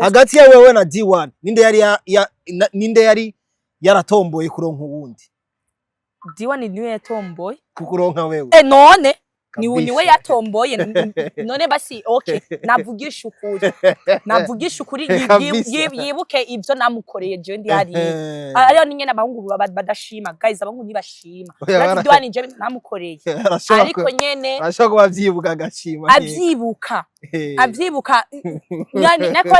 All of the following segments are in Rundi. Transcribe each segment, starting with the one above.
hagati ya wewe na D1 ninde yari yaratomboye kuronka uwundi? D1 niwe yatomboye kukuronka wewe. None niwe yatomboye none basi okay navugisha ukuri yibuke ivyo namukoreye je ndi hari ariyo ninye nabahungu badashima guys abahungu nibashima bati D1 je namukoreye ariko nyene ashaka kubavyibuka agashima avyibuka nako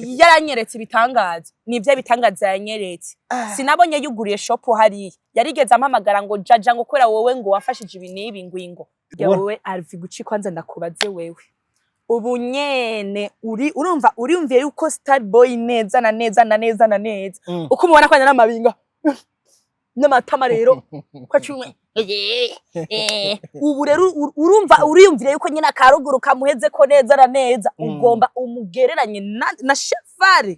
yaranyeretse ibitangaza nivyo bitangaza yanyeretse sinabonye yuguriye shop hari yarigeze ampamagara ngo jaja ngo kwera wowe ngo wafashije ibinibi ngwingo yawe arvi guci kwanza ndakubaze wewe ubu nyene urumva uriyumviye yuko Starboy neza na neza uko mubona kwanya n'amabinga n'amatama rero ko cyumwe ubu rero urumva uriyumviye yuko nyene akaruguru kamuheze ko neza na neza ugomba umugereranye na Cheval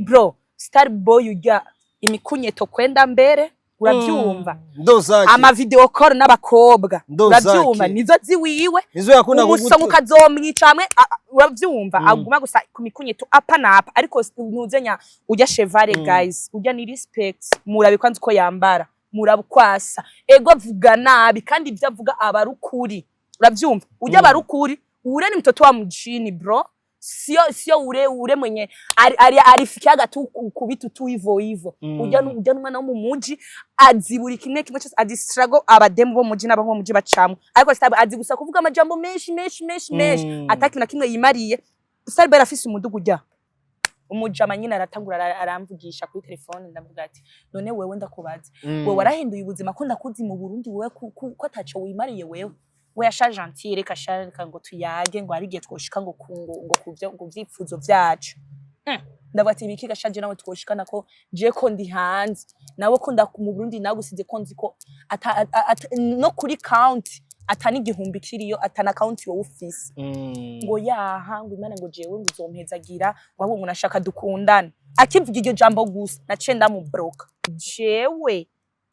bro Starboy ujya imikunyeto kwenda mbere uravyumva ama video call n'abakobwa uravyumva nizo ziwiwe nizo yakunda umusonga ukazomwicamwe uravyumva aguma gusa kumikunyeto apa napa ariko ntuzenya ujya Cheval guys ujya ni respect murabikwanze uko yambara murabukwasa ego avuga nabi kandi ibyo avuga abarukuri uravyumva ujya barukuri ure ni mtoto wa mjini bro sio ure mwenye arifikia gatu kubitu tu hivyo ujya n'umwana wo mu muji aziburi kimwe cyose adistrago abademu bo muji n'abo muji bacamwe ariko Starboy azi gusa kuvuga amajambo menshi ataki na kimwe yimariye Starboy afise umudugu ujya umujama nyine aratangura aramvugisha kuri telefone ndavuga ati none wewe ndakubaza wewe warahinduye ubuzima ko ndakuzi mu Burundi wewe ko ataco wimariye wewe we yasha gentil reka sharika ngo tuyage ngo arigiye twoshika ngo kuvyo ngo vyipfuzo vyacu ndavuga ati biki gashaje nawe twoshikana ko je ko ndi hanze nawe ko mu Burundi nagusize ko nzi ko no kuri count atani igihumbi kiriyo atana account yo ufise ngo yaha ngo imana ngo jewe ngo uzompezagira wabo umuntu ashaka dukundana akivuga iryo jambo gusa nace ndamubroka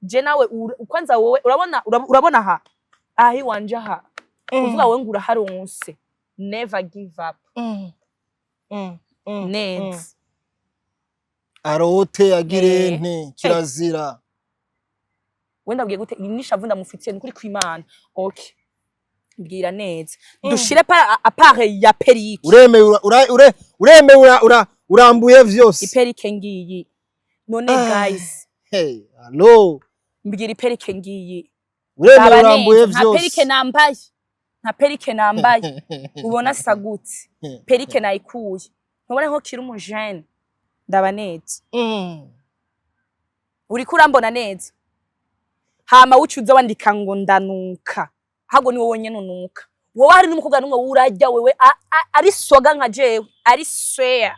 je nawe kwanza wowe urabona ha ahi wanje ha uvuga we ngo uraharonse never give up nets arote agirente kirazira wenda bwiye gute nishavu ndamufitiye ni kuri kwimana okay mbwira neza dushire apare ya perike urambuye vyose iperike ngiyi none guys hey allo mbwira iperike ngiyi urambuye vyose nta perike nambaye ubona sagutse perike nayikuye ntubone nko kiri umujene ndaba neza uri kurambona neza hama ucuza wandika ngo ndanuka hago ni wowe nyene unuka wowe hari n'umukobwa numwe urajya wewe ari soga nka jewe ari swear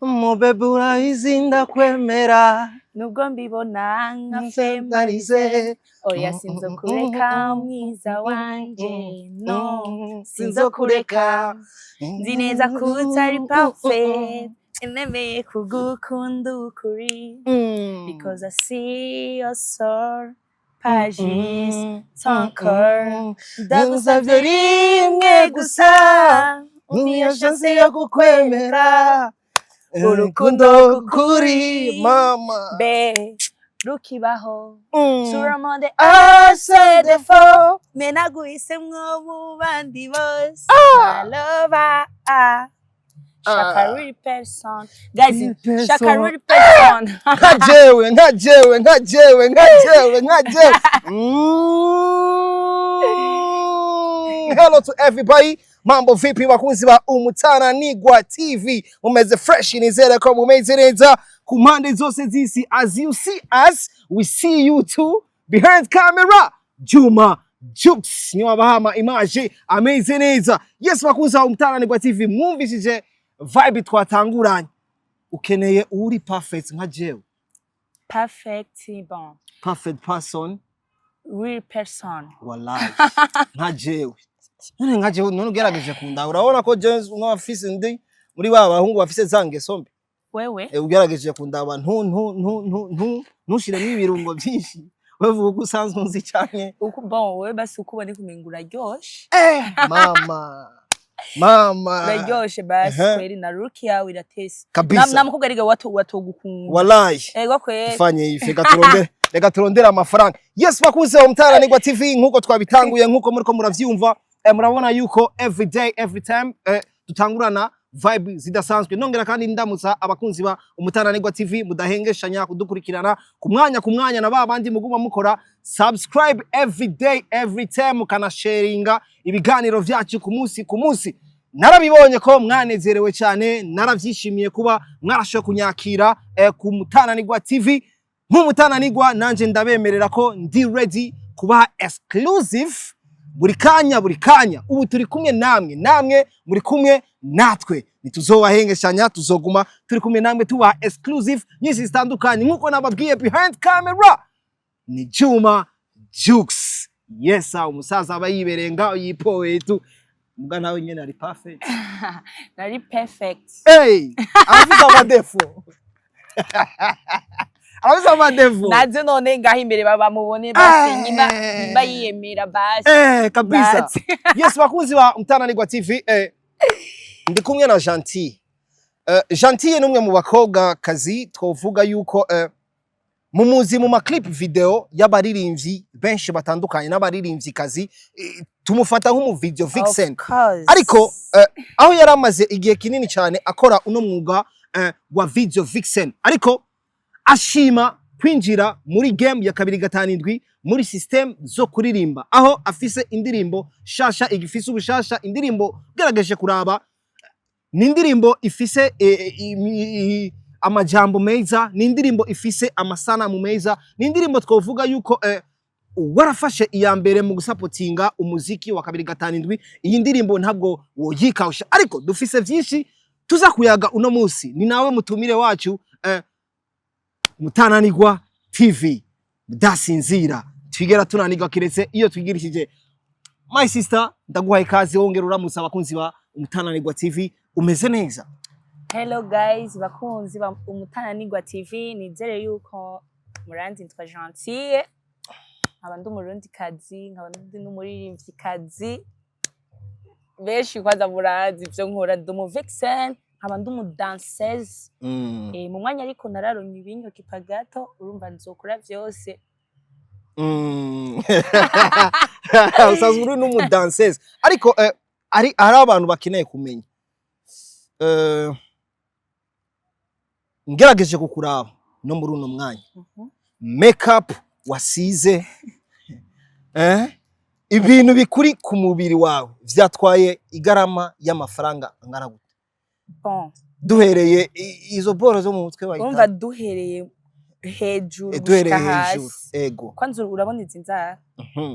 Mubebe urayizinda kwemera nubwo mbibona nka femalize oya sinzokureka mwiza wanje no sinzokureka nzi neza ko utari perfect nemeye kugukunda ukuri because I see your soul pages ton cœur ndagusavye rimwe gusa niyo chance yo kukwemera urukundo kuri mama be rukibaho suramande ase defo menaguisemwo mu bandi bose I love Shakari person guys Shakari person nkajewe hello to everybody. Mambo vipi wakunzi wa TUNANIRWA TV, umeze fresh nizere ko mumeze neza kumande zose zisi. As you see us, we see you too behind camera. Juma Jux ni wabahama image ameze neza. Yes wakunzi wa TUNANIRWA TV, mwumvishije vibe twatanguranye. Ukeneye uri perfect nka jewe. Perfect bon. Perfect person. Real person. Wallahi. Nka jewe. None ugerageje kunda urabona ko James n'abafise ndi muri baba bahungu bafise zange sombe wewe ugerageje kundaba ntushiremo ibirungo byinshi wevuga ko usanzwe uzi cyane uko bon wewe basi uko bone kumengura ryoshe mama ryoshe basi kweli na look yawe iratese namukubwa riga watogukunda wallahi ego kweli fanye ife reka turondera amafaranga yes bakuze umutananirwa TV nkuko twabitanguye nkuko muriko muravyumva murabona yuko every day every time tutangurana vibe zidasanzwe nongera kandi ndamutsa abakunzi ba umutananirwa TV mudahengeshanya kudukurikirana ku mwanya na babandi muguma mukora subscribe every day every time kana sharinga ibiganiro vyacu ku munsi narabibonye ko mwanezerewe cyane naravyishimiye kuba mwarasho kunyakira ku mutananirwa TV nk'umutananirwa nanje ndabemerera ko ndi ready kuba exclusive buri kanya ubu turi kumwe namwe muri kumwe natwe nituzobahengeshanya tuzoguma turi kumwe namwe tuba exclusive nyinshi zitandukanye nkuko nababwiye behind camera ni Juma Jukes yes umusaza abayiberenga yipowe tu muga nawe nyene ari perfect nari perfect afite amadefo Awuza amadevu. Nazo none ngaho imbere babamubone basi nyimba yiyemera basi. Kabisa. Yes bakunzi ba umutananirwa TV ndi kumwe na Gentil. Gentil numwe mu bakobwa kazi twovuga yuko mumuzi mu maclip video y'abaririmbyi benshi batandukanye n'abaririmbyi kazi tumufata nk'umu video vixen. Ariko aho yaramaze igihe kinini cyane akora uno mwuga wa video vixen. Ariko ashima kwinjira muri game ya 2 muri system zo kuririmba aho afise indirimbo shasha igifise ubushasha indirimbo gerageje kuraba ni indirimbo ifise amajambo meza ni indirimbo ifise amasana mu meza ni indirimbo twovuga yuko warafashe iya mbere mu gusupportinga umuziki wa 2 iyi ndirimbo ntabwo woyikawusha ariko dufise byinshi tuza kuyaga uno munsi ni nawe mutumire wacu Mutananirwa TV mudasinzira twigera tunanirwa kiretse iyo twigirishije my sister ndaguhaye kazi wongera uramutsa abakunzi ba Umutananirwa TV umeze neza. Hello guys bakunzi ba Umutananirwa TV nizere yuko muranzi ntwa Gentil abandi umurundi kazi nkabandi n'umuririmbyi kazi beshi kwaza muranzi byo nkora ndumu vixen abandi umudanseuse mu mwanya ariko nararonye ibinyo kipagato urumva nzokora vyose usazwe uri n'umudanseuse ariko ari abantu bakeneye kumenya ngerageje kukuraba no muri uno mwanya makeup wasize ibintu bikuri ku mubiri wawe vyatwaye igarama y'amafaranga angana gute? Bon duhereye izo boro zo mu mutwe wayi umva duhereye hejuru ego kwanza urabona izi nzara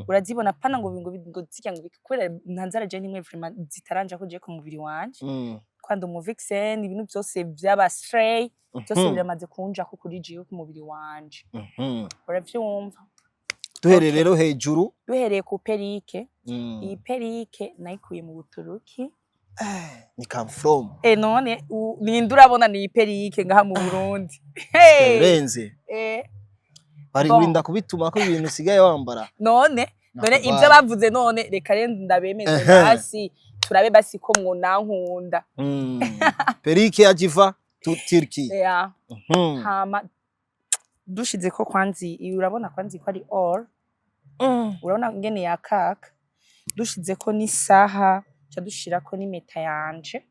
urazibona pana ngo zikya ngo bikwera ntanzara je nimwe vraiment zitaranja ko je ku mubiri wanje kwanda mu vixen ibintu byose byaba stray byose biramaze kunja ko kuri je ku mubiri wanje uravyumva duhereye rero hejuru duhereye ku perike iyi perike nayikuye mu Buturuki ni come from none nindura abona ni perike ngaha mu Burundi renze bari urinda kubituma ko ibintu sigaye wambara none ibyo bavuze none reka rende ndabemeze basi turabe basi ko mwonankunda perike yajiva to Turkey hama dushize ko kwanzi urabona kwanzi ko ari all urabona ngene yakaka dushize ko ni saha dushira ko ni meta yanje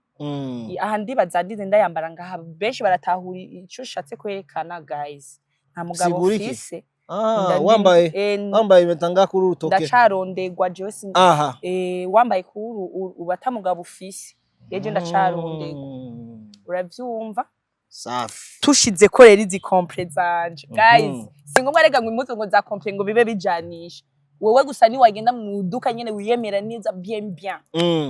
aha ndibazandize ndayambara ngaha benshi baratahura ico shatse kwerekana guys nta mugabo ufise wambaye meta ngakuru urutoke ndacarondegwa Jose wambaye kuru ubata mugabo ufise yeje ndacarondegwa uravyumva safi tushize ko rero izi compre zanje guys singomwe rega ngo impuzu ngo za compre ngo bibe bijanisha wewe gusa ni wagenda mu duka nyene wiyemera neza bien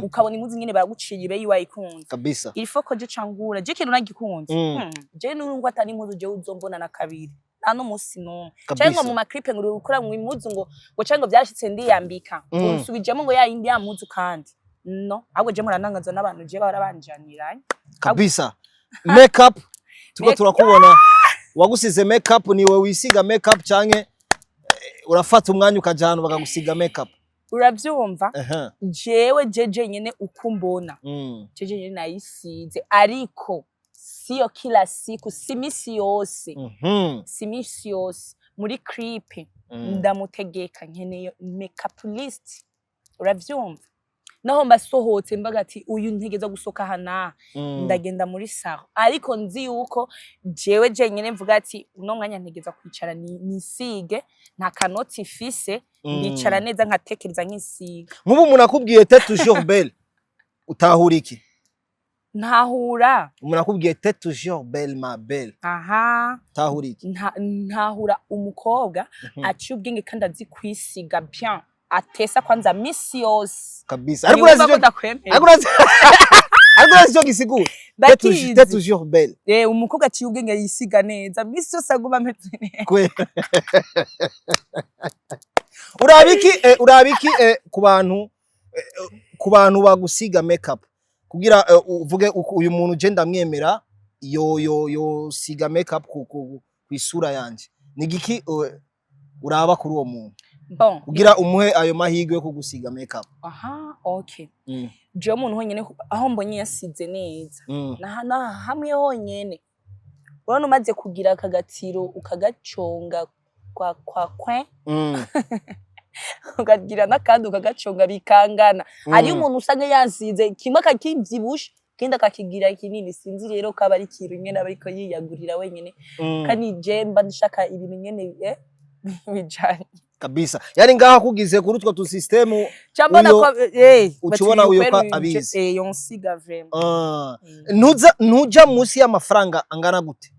ukabona impuzu nyene baraguciye ibe yiwayikunze kabisa il faut que je cangura je kintu nagikunze je nurungu atani impuzu je uzombona na kabiri nano musi no cyangwa mu maclip ngo ukora mu impuzu ngo cyangwa byashitse ndiyambika usubijemo ngo ya indi ya mpuzu kandi no ahubwo je muranangazo n'abantu je barabanjaniranye kabisa makeup tuko turakubona wagusize makeup niwe wisiga makeup canke urafata umwanya ukajana bakagusiga makeup uravyumva jewe jeje nyene ukumbona jeje nyene nayisize ariko siyo kila siku simisi yose simisi yose muri clip ndamutegeka nkeneye makeup list uravyumva naho mbasohotse mbaga ati uyu ntegeza gusoka hana ndagenda muri salon ariko nzi yuko jewe jenyene mvuga ati uno mwanya ntegeza kwicara nisige nta kanoti fise ndicara neza nkatekereza nkisiga nk'ubu umuntu akubwiye t'es toujours belle utahura iki ntahura umuntu akubwiye t'es toujours belle ma belle tahura iki ntahura umukobwa aciye ubwenge kandi azi kwisiga bien atesa kwanza misi yose kabisa ariko urazi cyo gisigura t'es toujours belle umukobwa aciye ubwenge yisiga neza misi yose aguma ameze neza urabiki ku bantu bagusiga makeup kugira uvuge uyu muntu je ndamwemera yo siga makeup ku isura yanje ni giki uraba kuri uwo muntu bon kugira umuhe ayo mahigwe yo kugusiga makeup okay je umuntu honyene aho mbonye yasize neza na hamwe honyene urabona umaze kugira akagatiro ukagaconga kwa kwe ukagira nakandi ukagaconga bikangana ari umuntu usanga yansize kimwe akakivyibusha kenda akakigira kinini sinzi rero kaba ari kiru nyene abariko yiyagurira wenyene kandi je mba ndishaka ibintu nyene bijanye kabisa yani ngaha kugize kuri utwo tu system cyambona ko ukibona uyo ka abize yonsiga vraiment ntuja musi y'amafaranga angana gute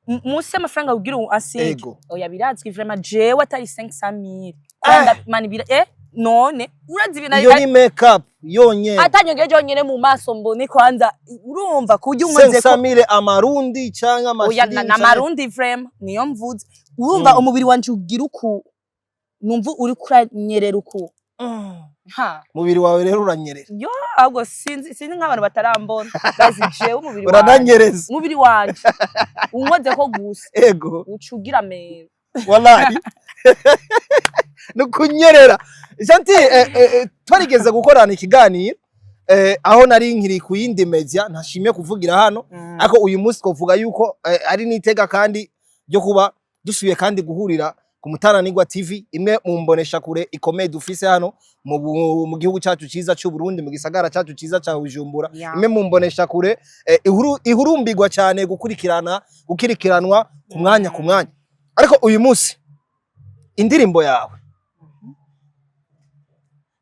musi y'amafaranga ugira asige oya birazwi vraiment jewe atari 500,000 kandi mani bira none urazi bina iyo ni makeup yonyene atanyogeje yonyene mu maso mbone kwanza urumva kujya umweze ko 500,000 amarundi canke amashiringi oya na marundi vraiment niyo mvuze urumva umubiri wanje ugira uku numva uri kuranyerera uku mubiri wawe rero uranyerera yo ahubwo sinzi nk'abantu batarambona bazi jewe umubiri wawe urananyereza umubiri wanje unkoze ko gusa ego ucugira meza wallahi nukunyerera janti twarigeze gukorana ikiganiro aho nari nkiri ku yindi media ntashimye kuvugira hano ariko uyu munsi twovuga yuko ari nitega kandi byo kuba dusubiye kandi guhurira ku Mutananirwa TV imwe mu mbonesha kure ikomeye dufise hano mu gihugu cyacu ciza cy'u Burundi mu gisagara cyacu ciza cya Bujumbura imwe mu mbonesha kure ihurumbirwa cyane gukurikiranwa ku mwanya ariko uyu munsi indirimbo yawe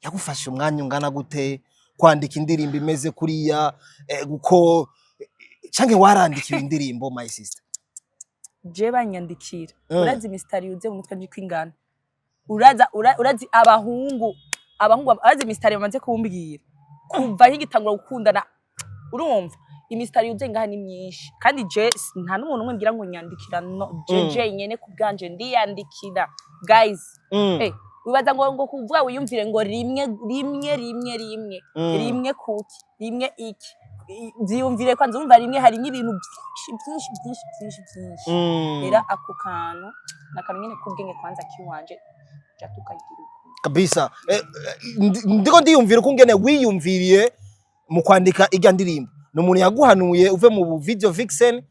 yagufashe umwanya ungana gute kwandika indirimbo imeze kuriya guko canke warandikiye indirimbo my sister je banyandikira urazi mistari yuze mu mutwe kwingana urazi abahungu urazi mistari bamaze kumbwira kuva higitangura gukundana urumva imistari yuze ngaha ni myinshi kandi je nta n'umuntu umwe ngira ngo nyandikira no je nyene kubganje ndiyandikira guys wibaza ngo kuvuga wiyumvire ngo rimwe kuki rimwe iki ziyumvire kwanza urumva rimwe hari n'ibintu byinshi era ako kantu nakamenye kubwenge kwanza kiwanje jatukagira kabisa ndiko ndiyumvira ukungene wiyumviriye mu kwandika irya ndirimbo n'umuntu yaguhanuye uve mu video vixen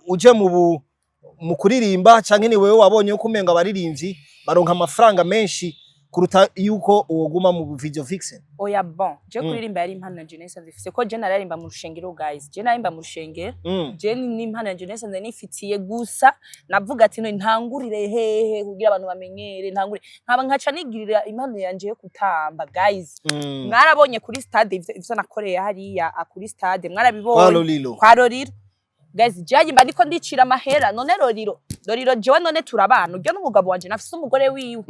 uje mu kuririmba canke ni wewe wabonye uko umenga abaririmbyi baronka amafaranga menshi kuruta yuko uwoguma mu video vixen oya bon je kuririmba yari impano Jenesa zifise ko je nararimba mu rushengero guys je narimba mu rushengero je ni impano Jenesa nifitiye gusa navuga ati no ntangurire hehe kugira abantu bamenyere ntangure nkaba nkaca nigirira impano yanje yo kutamba guys mwarabonye kuri stade ivyo nakoreye hariya kuri stade mwarabibonye kwa Loriro guys jaje mba ndiko ndicira amahera none Loriro jewe none turabana uryo n'umugabo wanje nafise umugore wiwe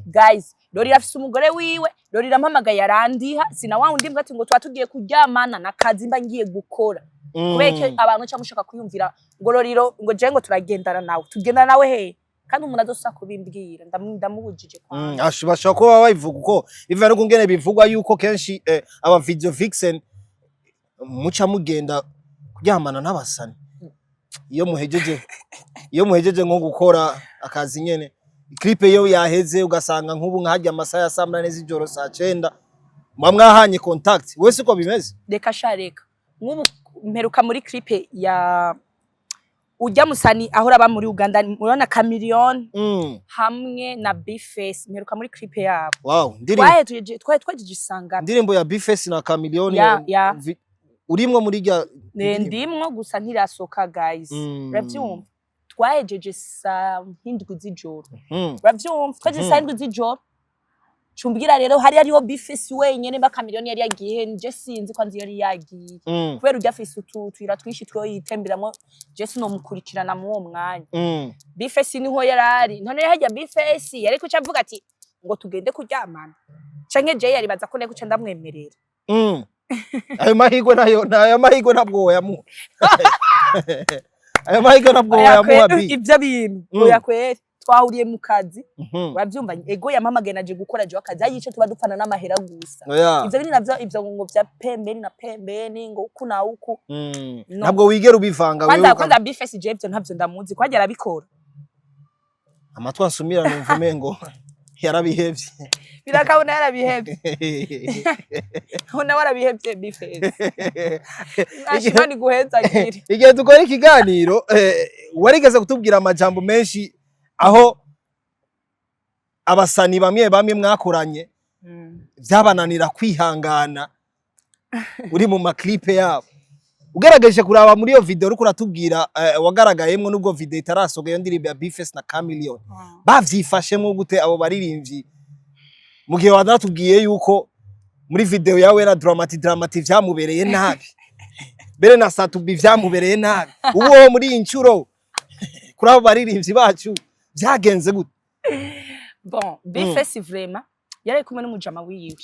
guys Loriro afise umugore wiwe Loriro ampamagaye arandiha sina wa undi mbwa ati ngo twatugiye kuryamana nakazi mba ngiye gukora kubeke abantu cyamushaka kuyumvira ngo Loriro ngo je ngo turagendana nawe tugendana nawe he kandi umuntu azosa kubimbwira ndamubujije kwa ashobora kuba bayivuga uko biva no kungene bivugwa yuko kenshi aba video vixen muca mugenda kuryamana n'abasani iyo muhejeje nko gukora akazi nyene clip yo yaheze ugasanga nk'ubu nkajya amasaha ya 8 z'ijoro saa 9 mwahanye contact wese uko bimeze reka shareka nk'ubu mperuka muri clip ya ujya musani ahora ba muri Uganda murona Chameleone hamwe na Bface mperuka muri clip yabo wow twagisanga ndirimbo ya Bface na Chameleone urimwo muri rya ndimwo gusa ntirasoka guys uravyumva twahejeje saa 7 z'ijoro uravyumva twaje saa 7 z'ijoro cumbwira rero hari ariho Bface wenyene ba Chameleone yari yagiye nje sinzi kwanzi yari yagiye kubera ujya Face twira twishi two yitemberamo je sino mukurikirana mu uwo mwanya Bface niho yarari none hajya Bface yari kuca avuga ati ngo tugende kuryamana canke je yari baza ko ne kuca ndamwemerera ayo mahigwe nabwo yamu ayo mahigwe nabwo yamu abi ivyo bintu oya kweri twahuriye mu kazi uravyumva ego yampamagaye naje gukora je akazi ayice tuba dupfana n'amahera gusa ivyo bini navyo ivyo ngo vya pembeni na pembeni ngo uku na uku ntabwo wigera ubivanga wewe kwanza Bface je ivyo ntavyo ndamuzi kwaje arabikora amatwa nsumira numva mengo yarabihevye birakabona yarabihevye ona warabihevye Bface ashimani guheza gire igihe dukora ikiganiro warigeze kutubwira amajambo menshi aho abasani bamwe mwakoranye byabananira kwihangana uri mu maklipe yabo ugerageje kuraba muri iyo video uri kuratubwira wagaragayemwe nubwo video itarasoga yo ndirimbo ya Bface na Chameleone bavyifashemwe gute abo baririmbyi mu gihe wadatubwiye yuko muri video yawe na dramati vyamubereye nabi bere na Satubi vyamubereye nabi uwo muri incuro kuri abo baririmbyi bacu byagenze gute bon Bface vraiment yari kumwe n'umujama wiwe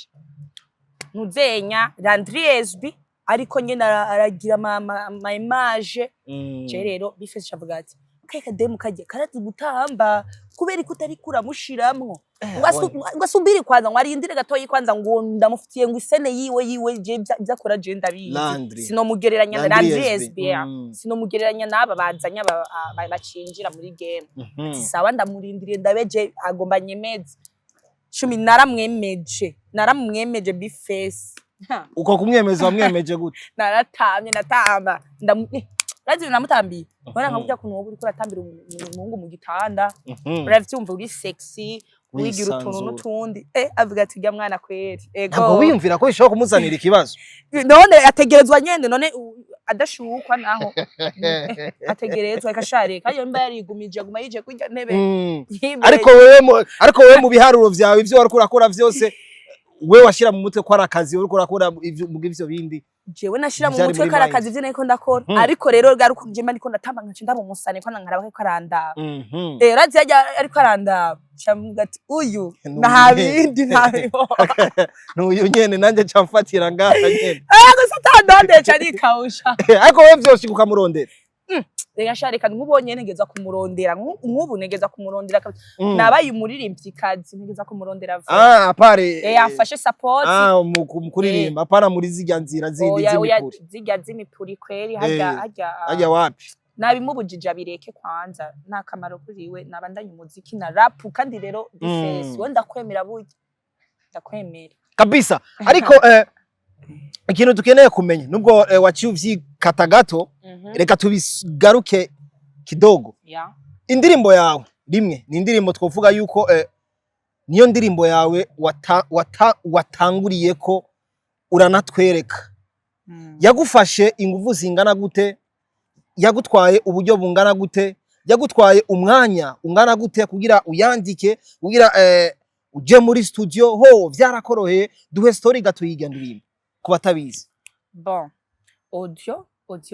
Nuzenya Landriesby ariko nyene aragira ama image je rero Bface chavuga ati keka demu kaje karati gutamba kubera ikutari kuramushiramwo ngasubiri kwanza ngwarindire gatoyi kwanza ngo ndamufitiye ngo isene yiwe je byakora je ndabizi sinomugereranya na Landriesby sinomugereranya naba bazanya bacinjira muri game ati sawa ndamurindiriye ndabeje agomba nyemeze 10 naramwemeje Bface uko kumwemeza wamwemeje gute natamba Razi namutambi bora nkavuga kuno wowe uri kuratambira umuhungu mu gitanda uravyumva uri sexy wigira utuntu n'utundi avuga ati jya mwana kweri ntabwo wiyumvira ko bishobora kumuzanira ikibazo none ategerezwa nyende none adashukwa naho ategerezwa akashareka iyo mba yarigumije aguma yije kurya ntebe ariko wewe mu biharuro vyawe ivyo wari kurakora vyose we washira mu mutwe ko ari akazi uri kurakora ivyo bindi jewe nashira mu mutwe ko ari akazi vyo niko ndakora ariko rero garukunje mba niko ndatamba nkace ndamumusane ko nkaraba ko aranda razi yajya ariko aranda chamuga ati uyu ntabindi ntabiho n'uyu nyene nanje camfatira ngaha nyene gusa tandonde cyari kausha ariko we vyose ukamurondera rega shareka nkubonye negeza kumurondera nkubu negeza kumurondera nabaye umuririmbyi kazi negeza kumurondera apare yafashe support mu kuririmba apara muri zijya nzira zindi z'imipuri zijya z'imipuri kweri hajya wapi nabimubujije abireke kwanza nta kamaro kuriwe nabandanye umuziki na rap kandi rero Bface wenda kwemera burya ndakwemera kabisa ariko ikintu dukeneye kumenya nubwo waciye uvyikata gato reka tubigaruke kidogo indirimbo yawe rimwe ni indirimbo twovuga yuko niyo ndirimbo yawe watanguriye ko uranatwereka yagufashe ingufu zingana gute yagutwaye uburyo bungana gute yagutwaye umwanya ungana gute kugira uyandike kugira uje muri studio ho vyarakoroheye duhe story gatuyiga ndirimbo kubatabizi bon audio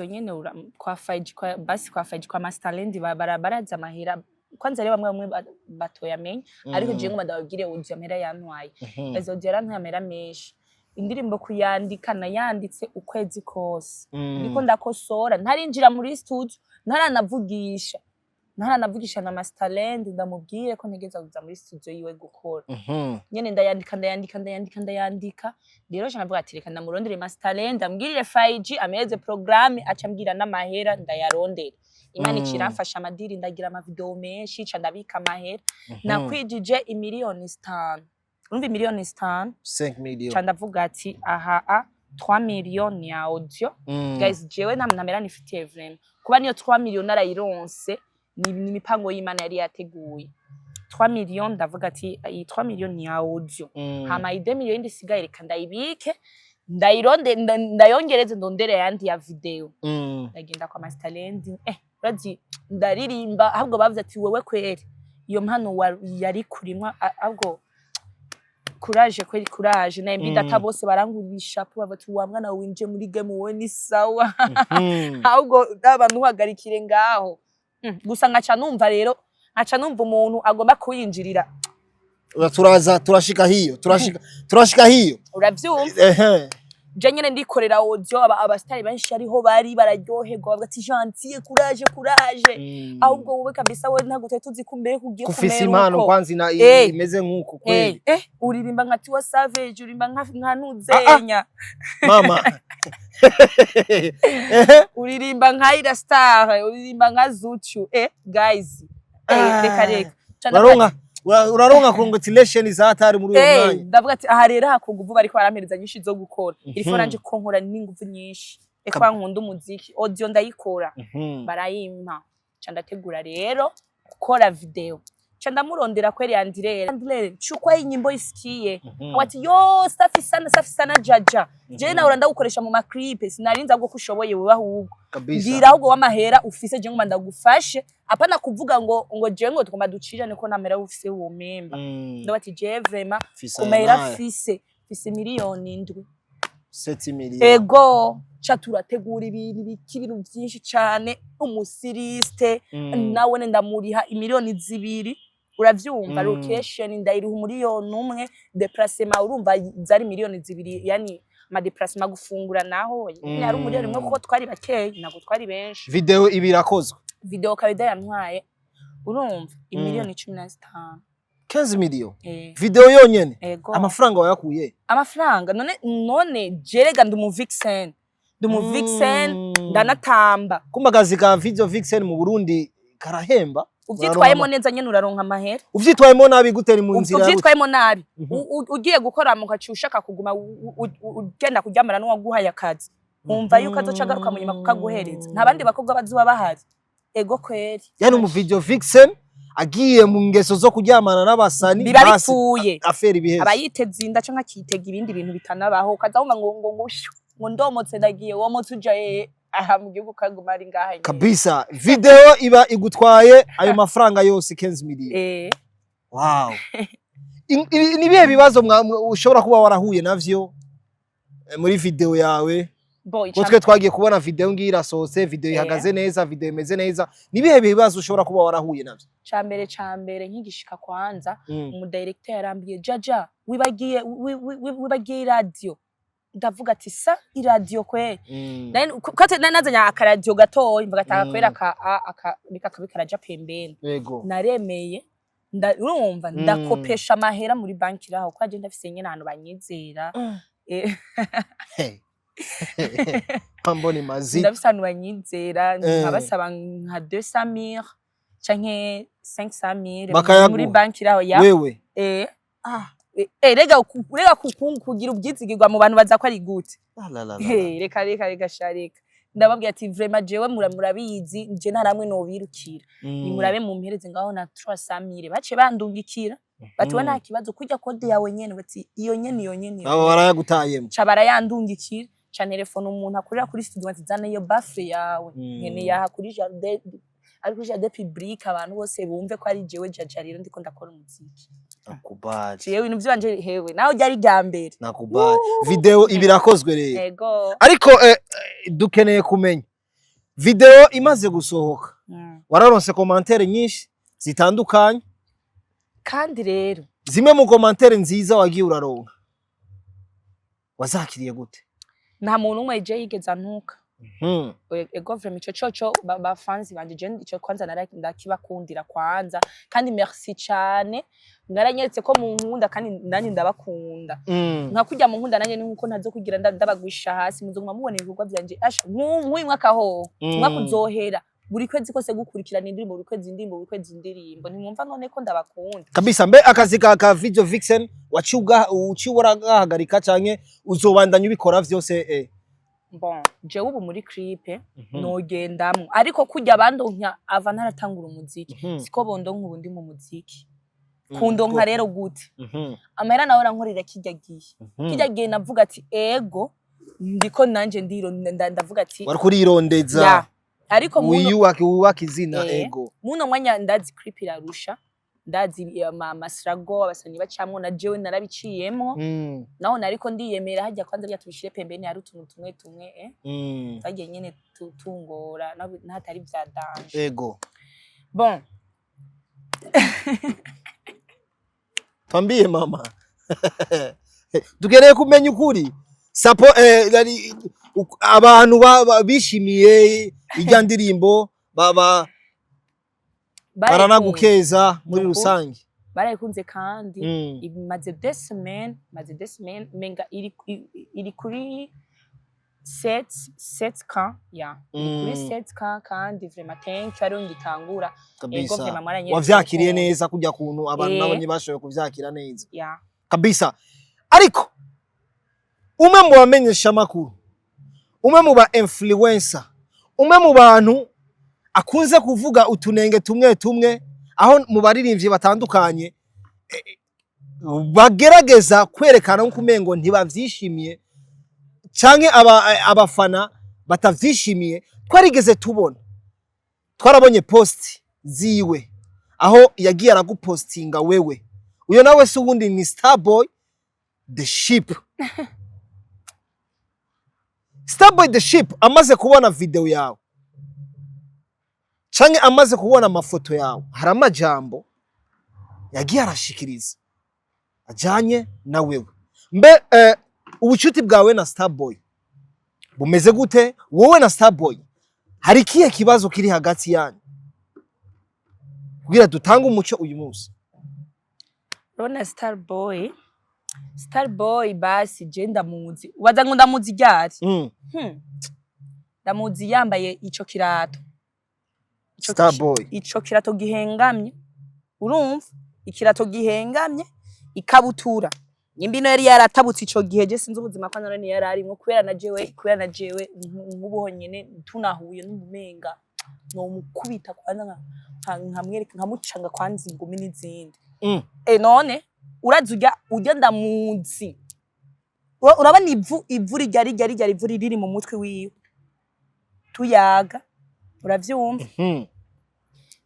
nyene kwa 5G kwa basi kwa 5G kwa Masterland baraza mahera kwanza rero bamwe batoyamenye ariko je ngo badabwire audio amera yantwaye ezo gera ntamera meshi indirimbo kuyandika nayanditse ukwezi kose niko ndakosora ntarinjira muri studio ntaranavugisha na Masterland ndamubwire ko ntegeza kuza muri studio yiwe gukora nyene ndayandika rero je navuga ati reka ndamurondere Masterland ambwirire 5G ameze programme acambwira n'amahera ndayarondera Imana ikiramfasha amadiri ndagira ama video menshi ca ndabika amahera nakwijije imiliyoni 5 urumva imiliyoni 5 million ca ndavuga ati aha 3 millions ya audio guys jewe namera nifitiye vraiment kuba niyo 3 millions narayironse ni imipango y'Imana yari yateguye 3 millions ndavuga ati iyi 3 millions ya audio hama 2 millions indi sigaye reka ndayibike ndayironde ndayongereze ndondere yandi ya video ndagenda kwa Masterland urazi ndaririmba ahubwo bavuze ati wewe kweri iyo mpano yari kurimwa ahubwo kweli courage na mbida tabose barangurisha po bati wa mwana winje muri game wowe ni sawa ahubwo abantu hagarikire ngaho gusa ngaca numva rero ngaca numva umuntu agomba kuyinjirira turashika hiyo uravyumva je nyene ndikorera audio abastari benshi ariho bari bararyoherwa bavuga ati gentil courage ahubwo wowe kabisa we ntagute tuzi kumbere kugiye kumera kufisa impano kwanza imeze nkuko kweli uririmba nka Tiwa Savage uririmba nka Nuzenya mama uririmba nka Ira Star uririmba nka Zuchu guys reka uraronka congratulations zatari muri uyo mwanya ndavuga ati aha rero hakunguvu bariko barampereza nyinshi zo gukora irifo nanje ko nkora n'inguvu nyinshi ekwa nkunda umuziki audio ndayikora barayimpa ca ndategura rero gukora video ca ndamurondera kweri Andire chukwa inyimbo isikiye ati yo safi sana jaja je na uranda gukoresha mu maclip sinarinza bwo kushoboye wewe ahubwo ngira ahubwo wamahera ufise je ngoma ndagufashe apana kuvuga ngo je ngo tugomba ducirane ko namera ufise uwo memba ndabati je vraiment kumera fise miliyoni 7 7 million ego cha turategura ibintu byinshi cyane umusiriste nawe ndamuriha imiliyoni 2 uravyumva location ndayiriha umuriyoni 1 déplacement urumva zari miliyoni 2 yani ma déplacement gufungura naho ari umuriyoni 1 kuko twari bakeye nako twari benshi video ibirakozwe video kabida yantwaye urumva imiliyoni 15 15 million video yonyene amafaranga wayakuye amafaranga none jerega ndumuvixen ndanatamba kumagazi ka video vixen mu Burundi karahemba uvyitwayemo neza nyene uraronka amahera uvyitwayemo nabi gutera mu nzira uvyitwayemo nabi ugiye gukora mu kaci ushaka kuguma ugenda kuryamara no waguhaye akazi umva yuko azocagaruka mu nyuma kukaguhereza ntabandi bakobwa bazuba bahari ego kweri yani mu video vixen agiye mu ngeso zo kuryamana n'abasani bibarifuye aferi biheze abayiteze inda canka kitega ibindi bintu bitanabaho kazahumva ngo ndomotse ndagiye wo mutuje aha mu gihugu kaguma ari ngaha kabisa video iba igutwaye ayo mafaranga yose 15 million wow ni bihe bibazo ushobora kuba warahuye navyo muri video yawe Twe twagiye kubona video ngira sose video ihagaze neza video imeze neza ni bihe bibazo ushobora kuba warahuye navyo cambere nkigishika kwanza umu director yarambiye jaja wibagiye radio ndavuga ati sa iradio kwe kate nazanya akaradio gatoyi mvuga ati kwera bikakabikaraja pembeni naremeye urumva ndakopesha amahera muri banki raho kwaje ndafise nyene ahantu banyizera Pamboni mazi ndafise ahantu banyizera nkabasaba nka 200,000 canke 500,000 muri banki raho ya wewe rega kugira ubyizigirwa mu bantu baza ko ari gute reka sharika ndababwiye ati vraiment jewe murabizi nje ntaramwe no birukira ni murabe mu mpereze ngaho na 300,000 bace bandungikira bati we nta kibazo kujya kode yawe nyene bati iyo nyene abo barayagutayemo ca barayandungikira ca telefone umuntu akorera kuri studio ati zana iyo bafre yawe nyene yaha kuri jardin ariko jardin public abantu bose bumve ko ari jewe jaja rero ndiko ndakora umuziki nakubali jewe ibintu byanje hewe naho ryari ryambere nakubali video ibirakozwe rero yego ariko dukeneye kumenya video imaze gusohoka wararonse commentaire nyinshi zitandukanye kandi rero zimwe mu commentaire nziza wagiye uraronka wazakiriye gute nta muntu umwe je yigeza ntuka ego vraiment ico ba fans banje je ico kwanza ndakibakundira kwanza kandi merci cyane naranyeretse ko mu nkunda kandi nanye ndabakunda nka kujya mu nkunda nanye nkuko ntazo kugira ndabagwisha hasi muzoguma mubona ibikorwa byanje asha nk'uyu mwaka ho mwaka uzohera buri kwezi kose gukurikirana indirimbo buri kwezi indirimbo ntimwumva none ko ndabakunda kabisa. Mbe akazi ka video vixen uciwora gahagarika canke uzobandanya ubikora vyose? Bon jewe ubu muri clip nogendamwo ariko kurya abandonka ava naratangura umuziki siko bondonka ubu ndi mu muziki kundonka rero gute amahera nawe rankorera kijya gihe navuga ati ego ndiko nanje ndavuga ati wari kurirondeza ariko wiyubaka izina ego muno mwanya ndazi clip irarusha ndazi amasrago abasani bacamwo na jewe narabiciyemo naho nariko ndiyemera hajya kwanza bya tubishire pembeni hari utuntu tumwe twagiye nyene tutungora natari bya danje ego. Bon twambie mama dukeneye kumenya ukuri sapo abantu bishimiye ijya ndirimbo baranagukeza muri rusange barayikunze kandi imaze desmen menga iri kuri 7k ya kuri 7k kandi vraiment thank you ari ngitangura ego vraiment maranye wavyakiriye neza kujya kuntu abantu nabonye bashoboye kuvyakira neza ya kabisa. Ariko umwe mu bamenyesha makuru, umwe mu ba influencer, umwe mu bantu akunze kuvuga utunenge tumwe aho mu baririmbyi batandukanye bagerageza kwerekana ko umengo ntibavyishimiye canke abafana batavyishimiye. Twarigeze twarabonye post ziwe aho yagiye aragupostinga wewe, uyo nawe se ubundi ni Starboy the Ship. Starboy the Ship amaze kubona video yawe canke amaze kubona amafoto yawe, hari amajambo yagiye arashikiriza ajanye na wewe. Mbe ubucuti bwawe na Starboy bumeze gute? Wowe na Starboy hari kiye kibazo kiri hagati yanyu kugira dutanga umuco uyu munsi? Rona Starboy basi je ndamuzi ubaza ngo ndamuzi ryari ndamuzi yambaye ico kirato Starboy ico kirato gihengamye, urumva ikirato gihengamye, ikabutura imbino yari yaratabutse ico gihe je sinzi ubuzima kwa none yari arimo kubera na jewe nkubuho nyene tunahuye n'umumenga no mukubita kwanza nkamwereka nkamucanga kwanza ingumi n'izindi none uraza ujya ndamuzi urabona ivu riri mu mutwe wiwe tuyaga uravyumva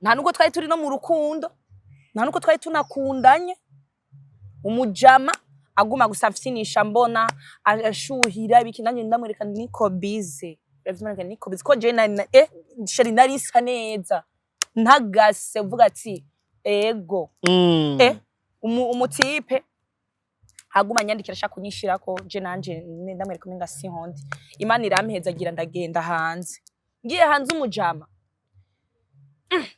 nta nuko twari turi no mu rukundo nta nuko twari tunakundanye umujama aguma gusafyinisha mbona ashuhira biki nanye ndamwereka niko bize uravyumva niko bize ko je sheri narisa neza ntagase uvuga ati ego umutipe aguma nyandikira ashaka kunyishirako je nanje ndamwereka menga si hondi Imana irampeza agira ndagenda hanze ngiye hanze umujama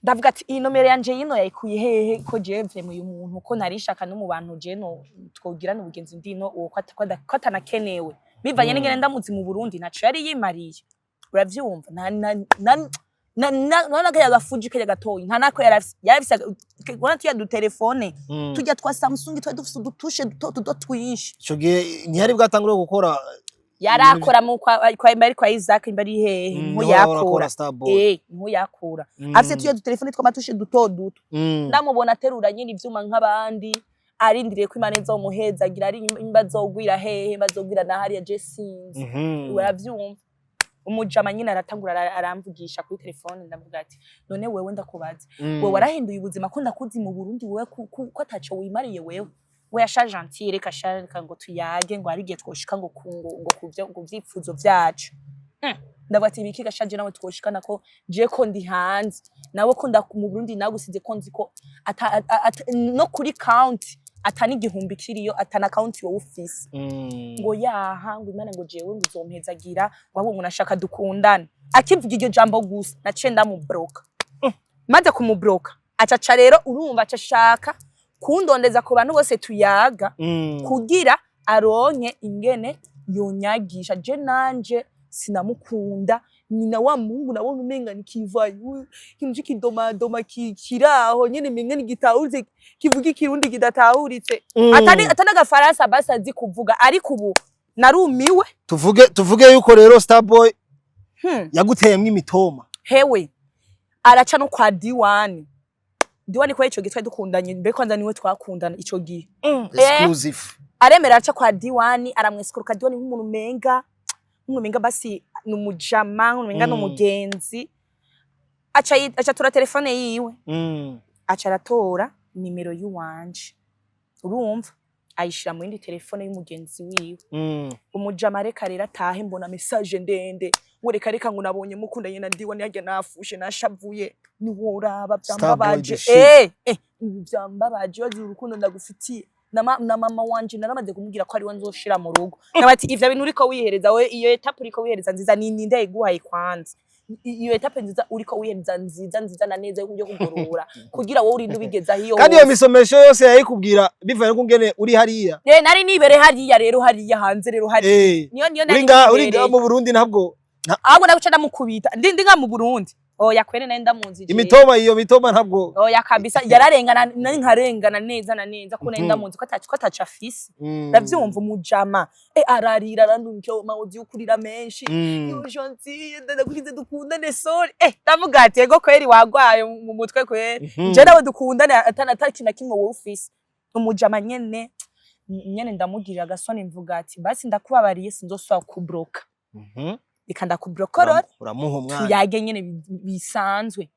ndavuga ati iyi nomero yanje yino yayikuye hehe ko jevye mu umuntu ko narishaka no mu bantu je no twogirana ubugenzi ndino uwo ko atanakenewe bivanye n'ingene ndamuzi mu Burundi naco yari yimariye uravyumva nana kaya gafuji kaya gatoyi nta nako yarafise gona tuya du telefone tujya twa Samsung twa dufise udutushe duto twinshi ico gihe ntihari bwatangure gukora yarakora mu kwa imbari kwa Isaac imbari hehe nkuyakura nkuyakura afise tuya du telefone twa matushe duto ndamubona aterura nyine ivyuma nk'abandi arindiriye ko Imana izomuheza agira ari imbazogwira hehe bazogwira na hariya Jessins uravyumva umujama nyine aratangura aramvugisha kuri telefone ndavuga ati none wewe ndakubaza wewe warahinduye ubuzima ko ndakuzi mu Burundi wewe ko ataco wimariye wewe we yasha gentile kashaka ngo tuyage ngo arigiye twoshika ngo kuvyo ngo vyipfuzo vyacu ndavuga ati biki gashaje nawe twoshikana ko je ko ndi hanze nawe ko mu Burundi nagusize ko nzi ko no kuri count atani igihumbi kiriyo atana account yo ufise ngo yaha ngo Imana ngo jewe ngo uzompezagira wabo umuntu ashaka dukundana akivuga iryo jambo gusa nace ndamubroka maze kumubroka acaca rero urumva acashaka kundondeza ku bantu bose tuyaga kugira aronke ingene yonyagisha je nanje sinamukunda nyina wa muhungu nabona umenga nikivaye ikintu cy'ikidoma doma kiraho nyene menga nigitahuritse kivuga ikirundi kidatahuritse atana gafaransa basazi kuvuga ariko ubu narumiwe tuvuge yuko rero Starboy yaguteyemwe imitoma hewe araca no kwa D1 kwa ico gitwa dukundanye mbe kwanza niwe twakundana ico gihe exclusive aremera aca kwa D1 aramwesikuruka D1 nk'umuntu menga basi numujama nk'umenga no mugenzi aca tura telefone yiwe aca aratora nimero y'uwanje urumva ayishira mu yindi telefone y'umugenzi wiwe umujama reka rero atahe mbona message ndende ngo reka ngo nabonye mukundanye na D1 yajya nafushe nashavuye ni woraba byambabaje byambabaje wazi urukundo ndagufitiye na mama wanje naramaze kumubwira ko ari we nzoshira mu rugo nabati ivyo bintu uriko wihereza we iyo etape uriko wihereza nziza ni ndaye guhaye kwanza iyo etape nziza uriko wihereza nziza na neza yo kugorora kugira wowe urinde ubigeza hiyo kandi iyo misomesho yose yayikubwira bivaye ko ngene uri hariya nari nibere hariya rero hariya hanze rero hariya niyo nari uri mu Burundi ntabwo ahubwo naguca ndamukubita ndi nga mu Burundi oya kwene nari ndamunzi iyo mitoma ntabwo oya kabisa yararengana nari nkarengana neza na neza ko nari ndamunzi ko ataca afisi ndavyumva umujama ararira arandunke mawuzi ukurira menshi yo gentil ndagukize dukundane sorry ndavuga ati ego kweri wagwaye mu mutwe kweri je nawe dukundane ataki na kimwe wowe ufisi umujama nyene ndamugirira gasoni mvuga ati basi ndakubabariye sinzoswa kubroka ikanda kubrokorora uramuha umwana tuyage nyene bisanzwe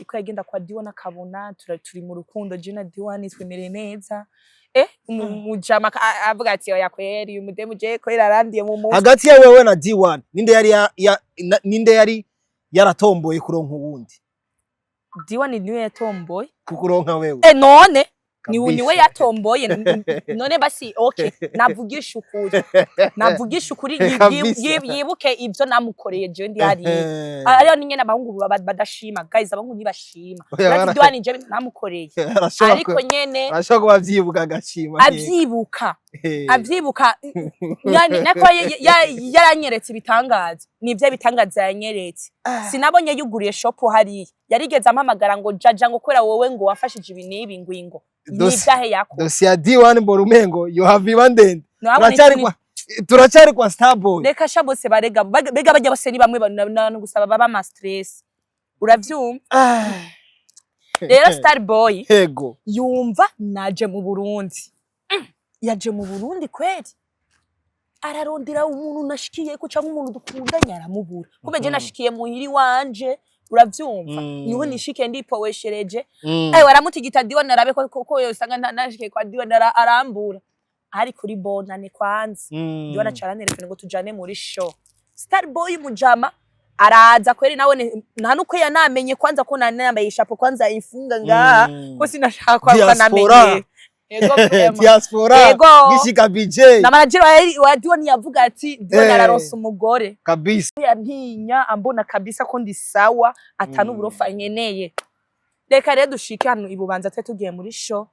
ko yagenda kwa D1 akabona turi mu rukundo je na D1 twemereye neza umujama avuga ati oya kweri umudemu je ko irarandiye mu muntu hagati ya wewe na D1 ninde yari yaratomboye kuronka uwundi D1 niwe yatomboye kukuronka wewe none niwe yatomboye none basi okay navugisha ukuri yibuke ivyo namukoreye je ndi hari ariyo ninye nabahungu badashima guys abahungu nibashima bati D1 je namukoreye ariko nyene arashaka kubavyibuka agashima avyibuka nako yaranyeretse ibitangaza nivyo bitangaza yanyeretse sinabonye yuguriye shop hariya yarigeze ampamagara ngo jaja ngo kwera wowe ngo wafashije ibinibi ngwingo nidahe yako dossier D1 Mborumengo you have ndende turacari kwa Starboy reka shabose bega bajya bose ni bamwe no gusaba baba ma stress uravyumva rero Starboy yego yumva naje mu Burundi yaje mu Burundi kweri ararondera umuntu nashikiye ko cyangwa umuntu dukundanye aramubura kubeje nashikiye muhiri wanje uravyumva niho nishike ndipoweshereje waramutigita D1 arabe ko yosanga nashikiye kwa D1 arambura ari kuri bonane kwanza D1 acaranelefone ngo tujane muri show Starboy mujama araza kweri nawe nta nuko yanamenye kwanza ko nambaye ishapo kwanza ifunga nga ko sinashaka kwa namenye diaspora gishika BJ na manager wa D1 yavuga ati D1 araronsa umugore kabisa yantinya ambona kabisa ko ndi sawa atanu burofa nyeneye reka rero dushike hano ibubanza twe tugiye muri show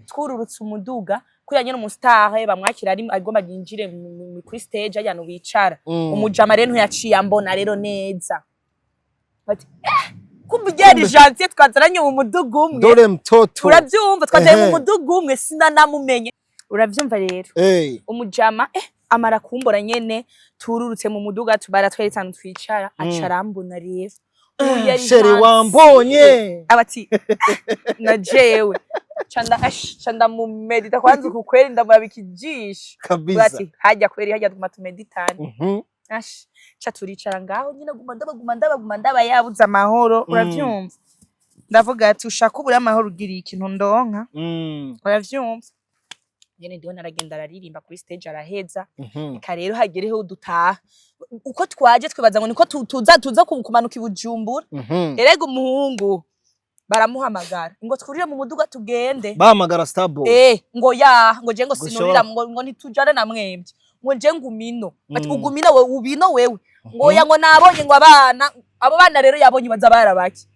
twururutse umuduga kuyanye no mustar bamwakira ari agomba yinjire kuri stage ajyano bicara umujama rero yaciye ambona rero neza bati kubugeri gentil twazaranye mu mudugu umwe dore mtoto uravyumva twazanye mu mudugu umwe sinanamumenye uravyumva rero umujama amara kumbora nyene tururutse mu muduga tubara tweretana twicara acarambona rero shere wambonye abati na jewe chanda mu medita kwanza kukweli ndamurabika ijisho kabisa bati hajya kweli hajya tumatumeditane cha turicara ngaho nyine guma ndaba yabuza amahoro uravyumva ndavuga ati ushaka ubura amahoro ugira ikintu ndonka uravyumva nyene ndiho naragenda araririmba kuri stage araheza rero hagereho dutaha uko twaje twibaza ngo niko tuza kumanuka ibujumbura erega umuhungu baramuhamagara ngo twurire mu muduga tugende bahamagara Starboy ngo je ngo sinurira ngo nitujane namwemye ngo je ngumino bati ugumino we ubino wewe ngo ngo nabonye ngo abo bana rero yabonye baza barabaki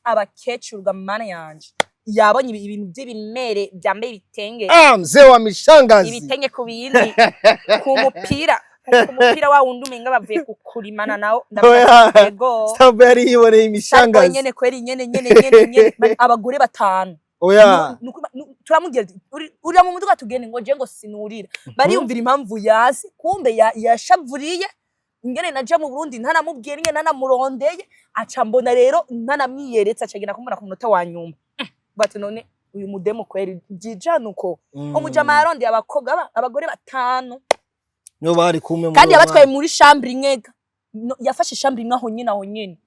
abakecuru gamana yanje yabonye ibintu by'ibimere byambaye ibitenge mzee wa mishangazi ibitenge ku bindi ku mupira ariko umupira wa wundi umenga bavuye kukurimana nawo ndego Starboy yari yiboneye imishangazi nyene kweri nyene abagore batanu oya turamubwira uri mu muduga tugende ngo je ngo sinurira bariyumvira impamvu yasi kumbe yashavuriye ingene naje mu Burundi ntanamubwira ingene nanamurondeye aca mbona rero ntanamwiyeretse acagenda kumura ku munota wa nyuma bati none uyu mudemo kweri jijanuko umujama yarondeye abagore batanu no bari kumwe mu kandi yabatwaye muri chambre inkega yafashe chambre inka aho nyene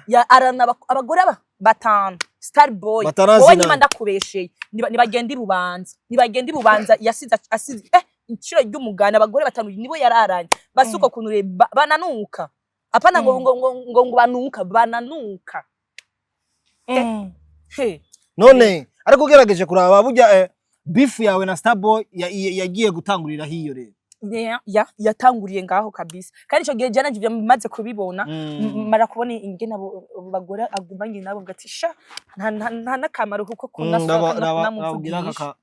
ya arana abagore batanu Starboy wowe nyima ndakubesheye nibagenda ibubanza yasize inciro ry'umugana abagore batanu nibo yararanye basuko kunure bananuka apana ngo bananuka none ariko ugerageje kuraba burya beef yawe na Starboy yagiye gutangurira hiyo rero yatanguriye ngaho kabisa kandi ico gihe jana jivye maze kubibona mara kubona ingene bagora agumanye nabo ngati sha nta nakamaro kuko kunamuvugisha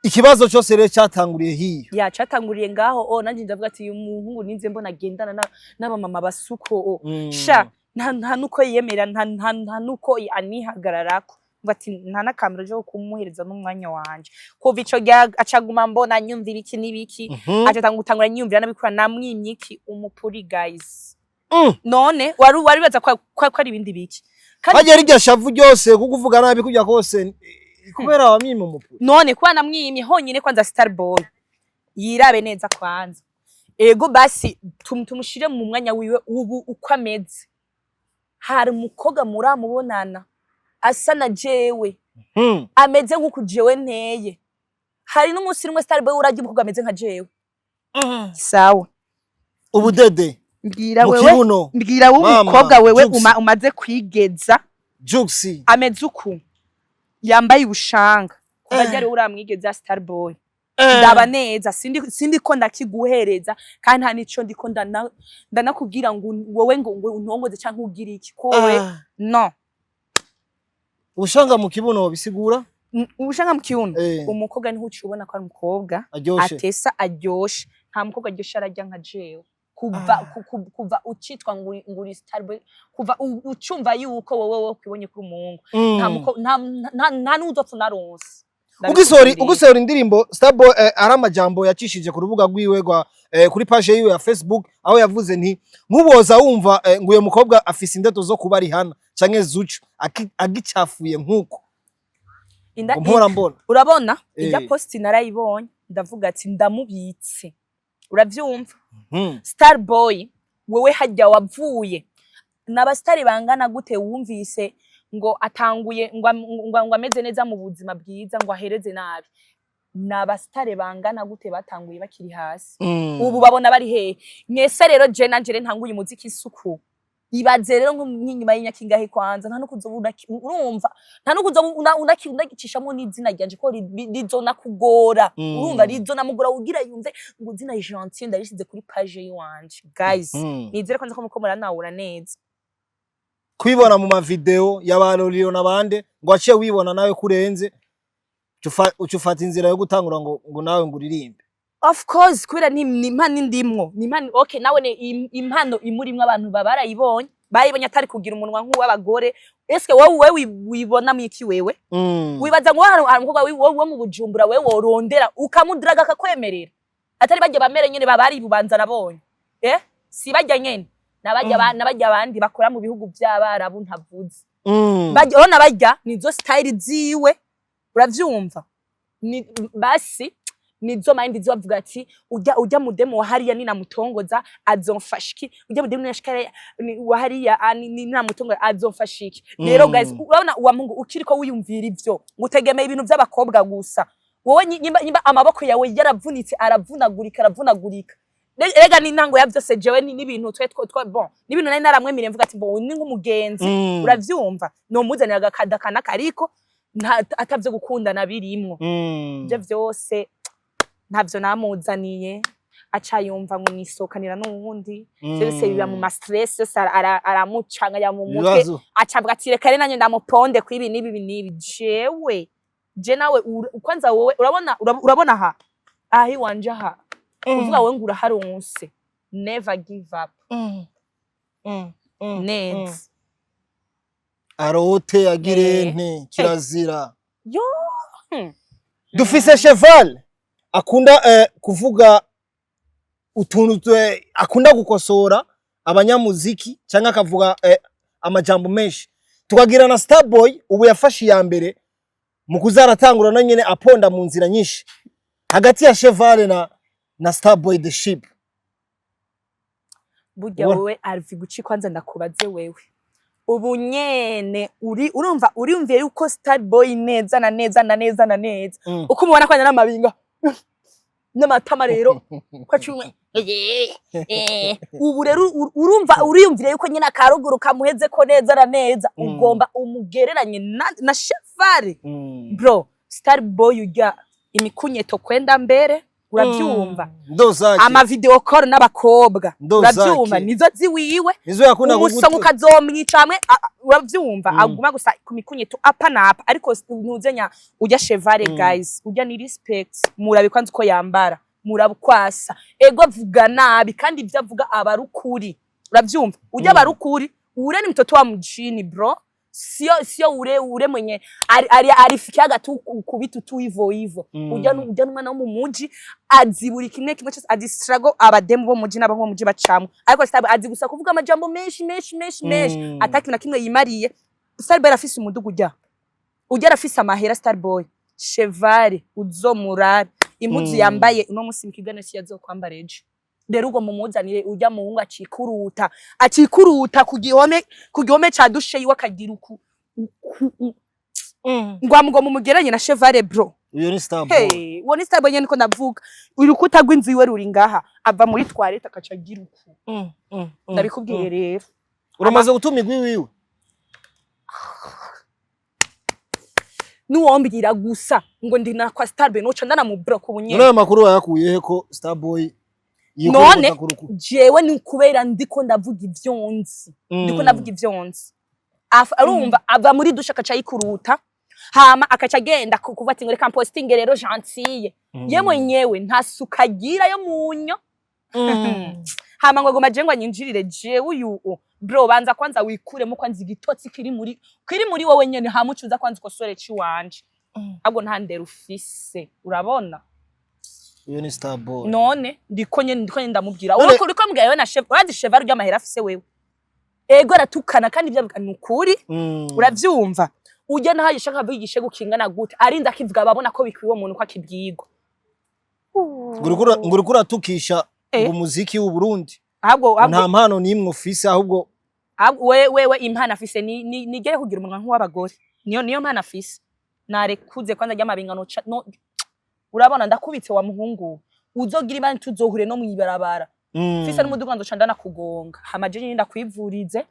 ikibazo cyose rero cyatanguriye hiyo cyatanguriye ngaho nanje ndavuga ati uyu muhungu ninze mbona agendana n'aba mama basuko sha nta nuko yemera nta nuko anihagararako bati nta nakamero jo kumuhereza n'umwanya wanje kuva ico acaguma mbona nyumvira iki nibiki atangura nyumvira nabikora namwimye iki umupuri guys none wari baza ko ari ibindi biki kandi ari ryashavu ryose kukuvuga nabi kujya kose kubera wamwimye umupuri none kwa namwimye honyine kwanza Starboy yirabe neza kwanza ego basi tumushire mu mwanya wiwe ubu uko ameze hari umukoga muramubonana asa na jewe ameze nkuko jewe nteye hari n'umunsi rumwe Starboy urajye umukoga ameze nka jewe sawa ubudede mbwira wewe umukobwa wewe umaze kwigeza Juxi ameze uku yambaye ubushanga kubajya uramwigeza Starboy ndaba neza sindi ko ndakiguhereza kandi nta nico ndiko ndanakubwira ngo wowe ngo untongoze canke ugira iki kowe no ubushanga mu kibuno bisigura ubushanga mu kibuno umukobwa niho ucubona ko ari umukobwa atesa aryoshe nta mukobwa aryoshe arajya nka jewe kuva ucitwa nguri Starboy kuva ucumva yuko wowe kwibonye kuri umuhungu nta n'uzopfa naronse ugusohora indirimbo Starboy ari amajambo yacishije ku rubuga rwiwe kuri page yiwe ya Facebook aho yavuze nti nkuboza wumva ngo uyo mukobwa afise indeto zo kuba ari hana canke zucu agicafuye nkuko urabona ijya post narayibonye ndavuga ati ndamubitse uravyumva Starboy wewe hajya wavuye n'abastari bangana gute wumvise ngo atanguye ngo ameze neza mu buzima bwiza ngo ahereze nabi n'abastare bangana gute batanguye bakiri hasi ubu babona bari he mwese rero je nanje ntanguye umuziki isuku ibaze rero nk'inyuma y'inyaka ingahe kwanza nta no kuzobuna urumva nta no kuzobuna unakicishamo n'izina ryanje ko rizona kugora urumva rizona mugora ugira yumve ngo zina gentil ndarishize kuri page yiwanje guys nizere ko nza ko mukomora nawura neza kwibona mu mavideo y'abaroriro nabande ngo aciye wibona nawe kurenze ucufata inzira yo gutangura ngo nawe nguririmbe of course kwira ni impano ndimwo ni impano okay nawe ne impano imurimwe abantu babarayibonye bayibonye atari kugira umunwa nk'uw'abagore eske wowe wibona mwiki wewe wibaza ngo hari umukobwa wowe mu Bujumbura wewe worondera ukamudiraga akakwemerera atari bajya bamere nyene babari bubanza nabonye si bajya nyene nabajya abandi bakora mu bihugu by'abarabu ntavuze bajya ona bajya nizo style ziwe uravyumva ni basi nizo mind zibavuga ati ujya mu demo hariya ni namutongoza azomfashiki ujya mu demo nashikare hariya ni namutongoza azomfashiki rero guys urabona uwa Mungu ukiriko wiyumvira ivyo ngutegemeye ibintu by'abakobwa gusa wowe nyimba amaboko yawe yaravunitse aravunagurika rega ni ntango ya vyose jewe ni ibintu twe bon ni ibintu nari naramwemire mvuga ati bon ni nk'umugenzi uravyumva no muzanira agakadakana kariko atavyo gukundana birimwo je vyose ntavyo namuzaniye acayumva ngo nisokanira n'uwundi byose biba mu stress aramucanga ya mu mutwe acavuga ati reka rero nanye ndamuponde kwibi nibi jewe je nawe kwanza wowe urabona aha ahi wanje aha uvuga wowe ngura haronse never give up neza arote agire nte kirazira yo dufise Cheval akunda kuvuga utuntu akunda gukosora abanyamuziki cyangwa akavuga amajambo menshi tukagira na Starboy ubu yafashe ya mbere mu kuzaratangura na nyene aponda mu nzira nyinshi hagati ya Cheval na Starboy the Ship. Burya wewe arvi guci kwanza ndakubaze wewe ubu nyene urumva uriyumviye yuko Starboy neza na neza uko umubona kwanya n'amabinga n'amatama rero kwa cumwe ubu rero urumva uriyumvire yuko nyina karuguru kamuheze ko neza na neza ugomba umugereranye na Cheval bro. Starboy ujya imikunyeto kwenda mbere urabyumva ama video call n'abakobwa urabyumva nizo ziwiwe nizo yakunda umusonga ukazomwicamwe urabyumva aguma gusa kumikunyeto apa napa ariko ntuzenya ujya Cheval guys ujya ni respect murabikwanze uko yambara murabukwasa ego vuga nabi kandi ibyo avuga abarukuri urabyumva ujya abarukuri ure ni mtoto wa mjini bro sio ure mwenye arifikia gatu kubitu tu hivyo ujya n'umwana wo mu muji aziburi kimwe cyose adi struggle abademu bo muji n'abo muji bacamwe ariko Starboy azi gusa kuvuga amajambo menshi ataki na kimwe yimariye. Starboy afise umudugu ujya arafise amahera Starboy Cheval uzomurara impuzu yambaye uno musi mukigane si yazokwambara ejo rero ugo mumuzanire ujya mu hungu acikuruta ku gihome ca dushe yiwe akagira uku ngwamugo mumugeranye na Cheval bro. Uyo ni Starboy. Hey, uwo ni Starboy nyene niko ndavuga urukuta rw'inzu yiwe ruri ngaha ava muri toilette akaca agira uku ndabikubwiye rero uramaze gutuma igwi wiwe nuwombwira gusa ngo ndi na kwa Starboy no candana mu block ubunye none makuru yakuye he ko Starboy none jewe ni kubera ndiko ndavuga ivyonzi arumva ava muri dusha akaca yikuruta hama akaca agenda kuva ati ngo reka posting rero gentille yemwe nyewe ntasukagira yo munyo hama ngo goma jengwa nyinjirire jewe uyu bro banza kwanza wikuremo kwanza igitotsi kiri muri wowe nyene hamucuza kwanza ukosore ci wanje ahubwo nta ndero ufise urabona. Uyo ni Starboy none ndiko nyene ndamubwira uko uriko mbwira yewe na Cheval urya mahera afise wewe ego aratukana kandi byavuga nukuri uravyumva ujya naho yishaka bigishe gukingana gute arinda akivuga babona ko bikwiwe umuntu ko akibwirwa ngurukura tukisha umuziki w'u Burundi ahubwo nta mpano nimwe ufise ahubwo wewe impano afise nigere kugira umunwa nk'uw'abagore niyo mpano afise narekuze kwanza ry'amabingano urabona ndakubitse wa muhungu uzogira imana tuzohure no mwibarabara fise n'umuduga nzocandana kugonga hamaje nyine ndakwivurize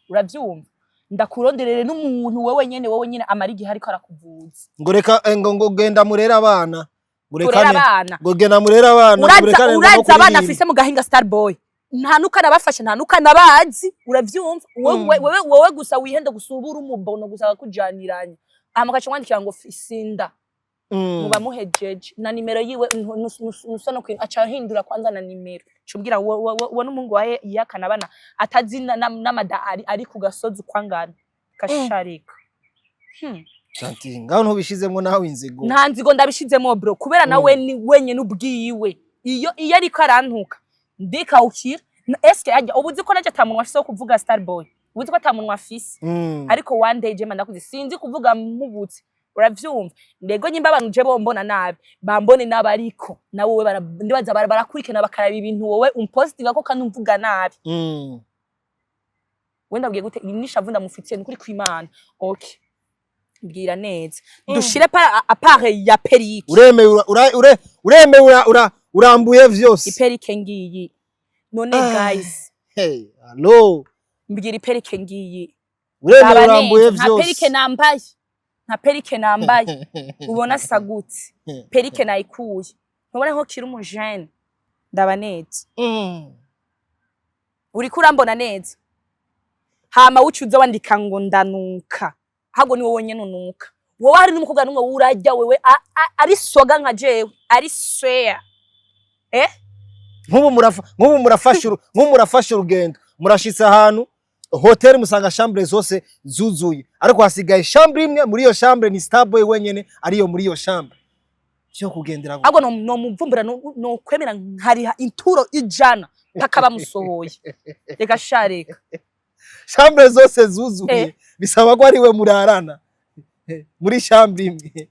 uravyumva ndakuronderere n'umuntu wewe nyene amari gihe ariko arakuvuza ngo reka ngo genda murera abana ngo genda murera abana uraza abana afise mu gahinga Starboy nta nuka nabafashe nta nuka nabazi uravyumva wewe gusa wihende gusubura umubono gusa kujaniranya amakaca mwandikira ngo fisinda muba muhejeje na nimero yiwe nusono kwin acha hindura kwanza na nimero cubwira wo n'umungu wahe yakana bana atazi n'amada ari ku gasozi kwangana kasharika Chanti ngaho ntubishizemo nawe inzigo nta nzigo ndabishizemo bro kubera nawe ni wenye n'ubwiyiwe iyo ariko arantuka ndikawukira eske ajya ubuzi ko naje tamunwa afise kuvuga Starboy ubuzi ko tamunwa afise ariko one day je mandakuzi sinzi kuvuga mubutse uravyumva ndego nyimba abantu je bombona nabi bambone nabariko nawe ndibaza barakurikana bakaraba ibintu wowe umpostinga ko kandi umvuga nabi wenda bwiye gute nishavu ndamufitiye nukuri kw'Imana okay mbwira neza dushire appareil ya perike urambuye vyose iperike ngiyi none guys hey allo mbwira iperike ngiyi urambuye vyose nta perike nambaye ubona sagutse perike nayikuye ntubona nko kiri umujene ndaba neza uri kurambona neza hama ucuza wandika ngo ndanuka hago ni wowe nyene nuka wowe hari n'umukobwa numwe urajya wewe ari soga nka jewe ari swear nk'ubu murafasha urugendo murashitse ahantu hotel musanga chambre zose zuzuye ariko hasigaye chambre imwe muri iyo chambre ni Starboy wenyene ariyo muri iyo chambre cyo kugendera ahubwo no mumvumbura no kwemera nkariha inturo ijana takaba musohoye reka shareka chambre zose zuzuye bisaba ko ari we murarana muri chambre imwe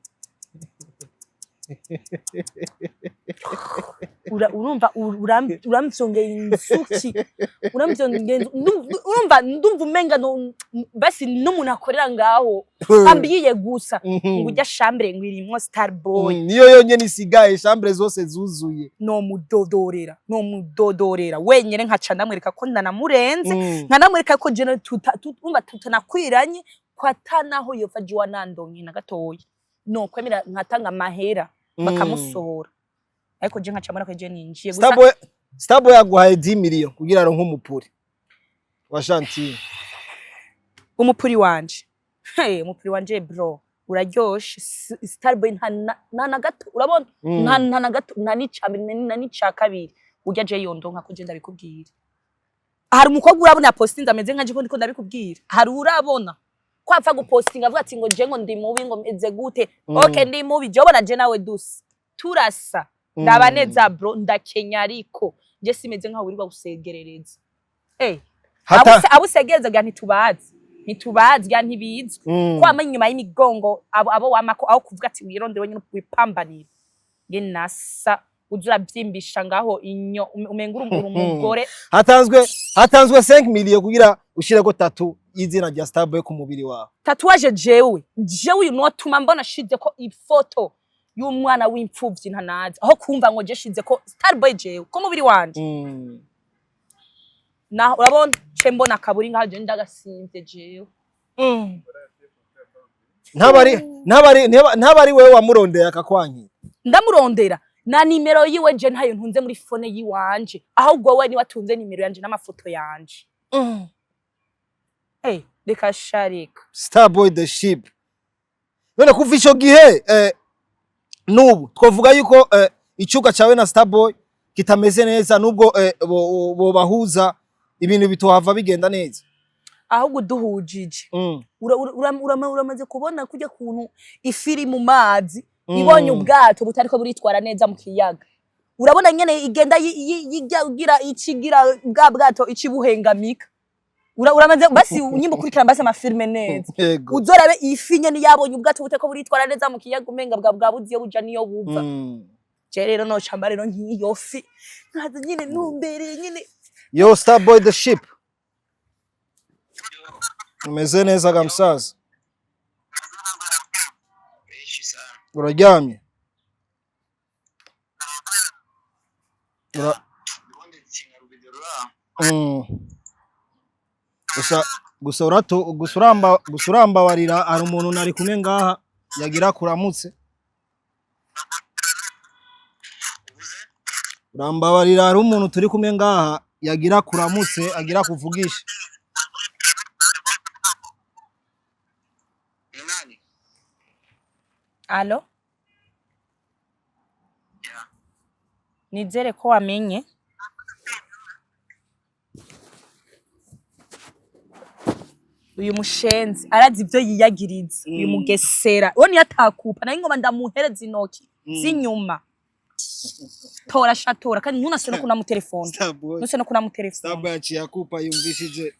urumva uramvyongeye insuki urumva ndumva umenga basi n'umuntu akorera ngaho ambiye gusa ngo ujya chambre ngwirimwo Starboy niyo yonyene isigaye chambre zose zuzuye no mudodorera wenyene nkaca ndamwereka ko ndanamurenze nkanamwereka ko je tutanakwiranye kwatanaho yofaji wanandonye na gatoya no kwemera nkatanga mahera bakamusohora ariko je nkacamara ko je ninjiye gusa Starboy yaguhaye 10 million kugira aronke umupuri wa Gentil umupuri wanje umupuri wanje bro uraryoshe Starboy nta gato urabona nta gato nta nica kabiri urya je yondo nka kuje ndabikubwira hari umukobwa urabona postinga ameze nka je ko ndiko ndabikubwira hari urabona kwapfa gupostinga avuga ati ngo je ngo ndi mubi ngo meze gute okay ndi mubi je bona je nawe dusi turasa ndabaneza bro ndakenya ariko je simeze nka wirirwa gusegerereza abusegereza gya ntitubazi gya ntibizwe kwama inyuma y'imigongo abo wamako aho kuvuga ati wironde wenyine wipambanira nge nasa uzura byimbisha ngaho inyo umengura umugore hatanzwe 5 million kugira ushireko tattoo izina rya Starboy ku mubiri wawe tatuwaje jewe uyu notuma mbona shize ko ifoto y'umwana w'imfuvyi ntanazi aho kumva ngo je shize ko Starboy jewe ku mubiri wanje na urabona mbona kaburi ngaho je ndagasinze jewe ntabari wewe wamurondeye akakwanki ndamurondera na nimero yiwe je ntayo ntunze muri phone yiwanje ahubwo we ni watunze nimero yanje n'amafoto yanje reka sharika Starboy the sheep none kuva ico gihe nubu twovuga yuko icuka cawe na Starboy kitameze neza nubwo bo bahuza ibintu bitohava bigenda neza ahubwo duhujije uramaze kubona kujya kuntu ifiri mu mazi ibonye ubwato butariko buritwara neza mu kiyaga urabona nyene igenda yigira ikigira bwa bwato ikibuhengamika uramaze basi unyimba kurikira mbase amafilme neza uzorabe ifi nyene yabonye ubwato butariko buritwara neza mu kiyaga umenga bwa buziye buja niyo buva je rero no chamba rero nkiyo fi nkaza nyene numbere nyene yo Starboy the ship umeze neza gamsaza uraryamye gusuramba warira ari umuntu nari kumwe ngaha yagira kuramutse urambabarira ari umuntu turi kumwe ngaha yagira kuramutse agira kuvugisha Alo? Nizere ko wamenye. Uyu mushenzi arazi ivyo yiyagiriza uyu mugesera woni yatakupa na ingoma ndamuhereza inoki zinyuma tora shatora kandi ntunase no kuna mu telefone ntunase no kuna mu telefone Starboy yaciye akupa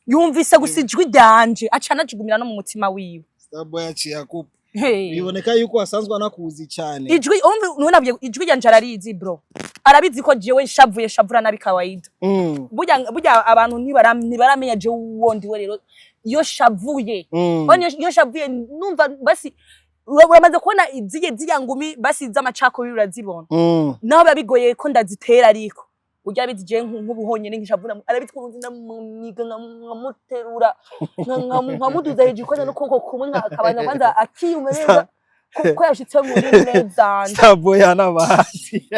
yumvise gusijwi ryanje acana jugumira no mu mutima wiwe Starboy yaciye akupa biboneka yuko asanzwe anakuzi cyane ijwi nunabye ijwi ryanje ararizi bro arabizi ko jewe nshavura nabi kawaida burya abantu ntibaramenya je wondi we rero yo shavuye yo shavuye numva basi uramaze kubona iziye ngumi basi z'amacako birazibona naho babigoye ko ndazitera ariko urya bizi je nk'ubuhonye n'ingishavura arabitwuzi ndamuniga nkamuterura nkamuduza hejiko no koko kumwe nkakabanya kwanza akiyume neza ko yashitse muri neza Starboy yanabahati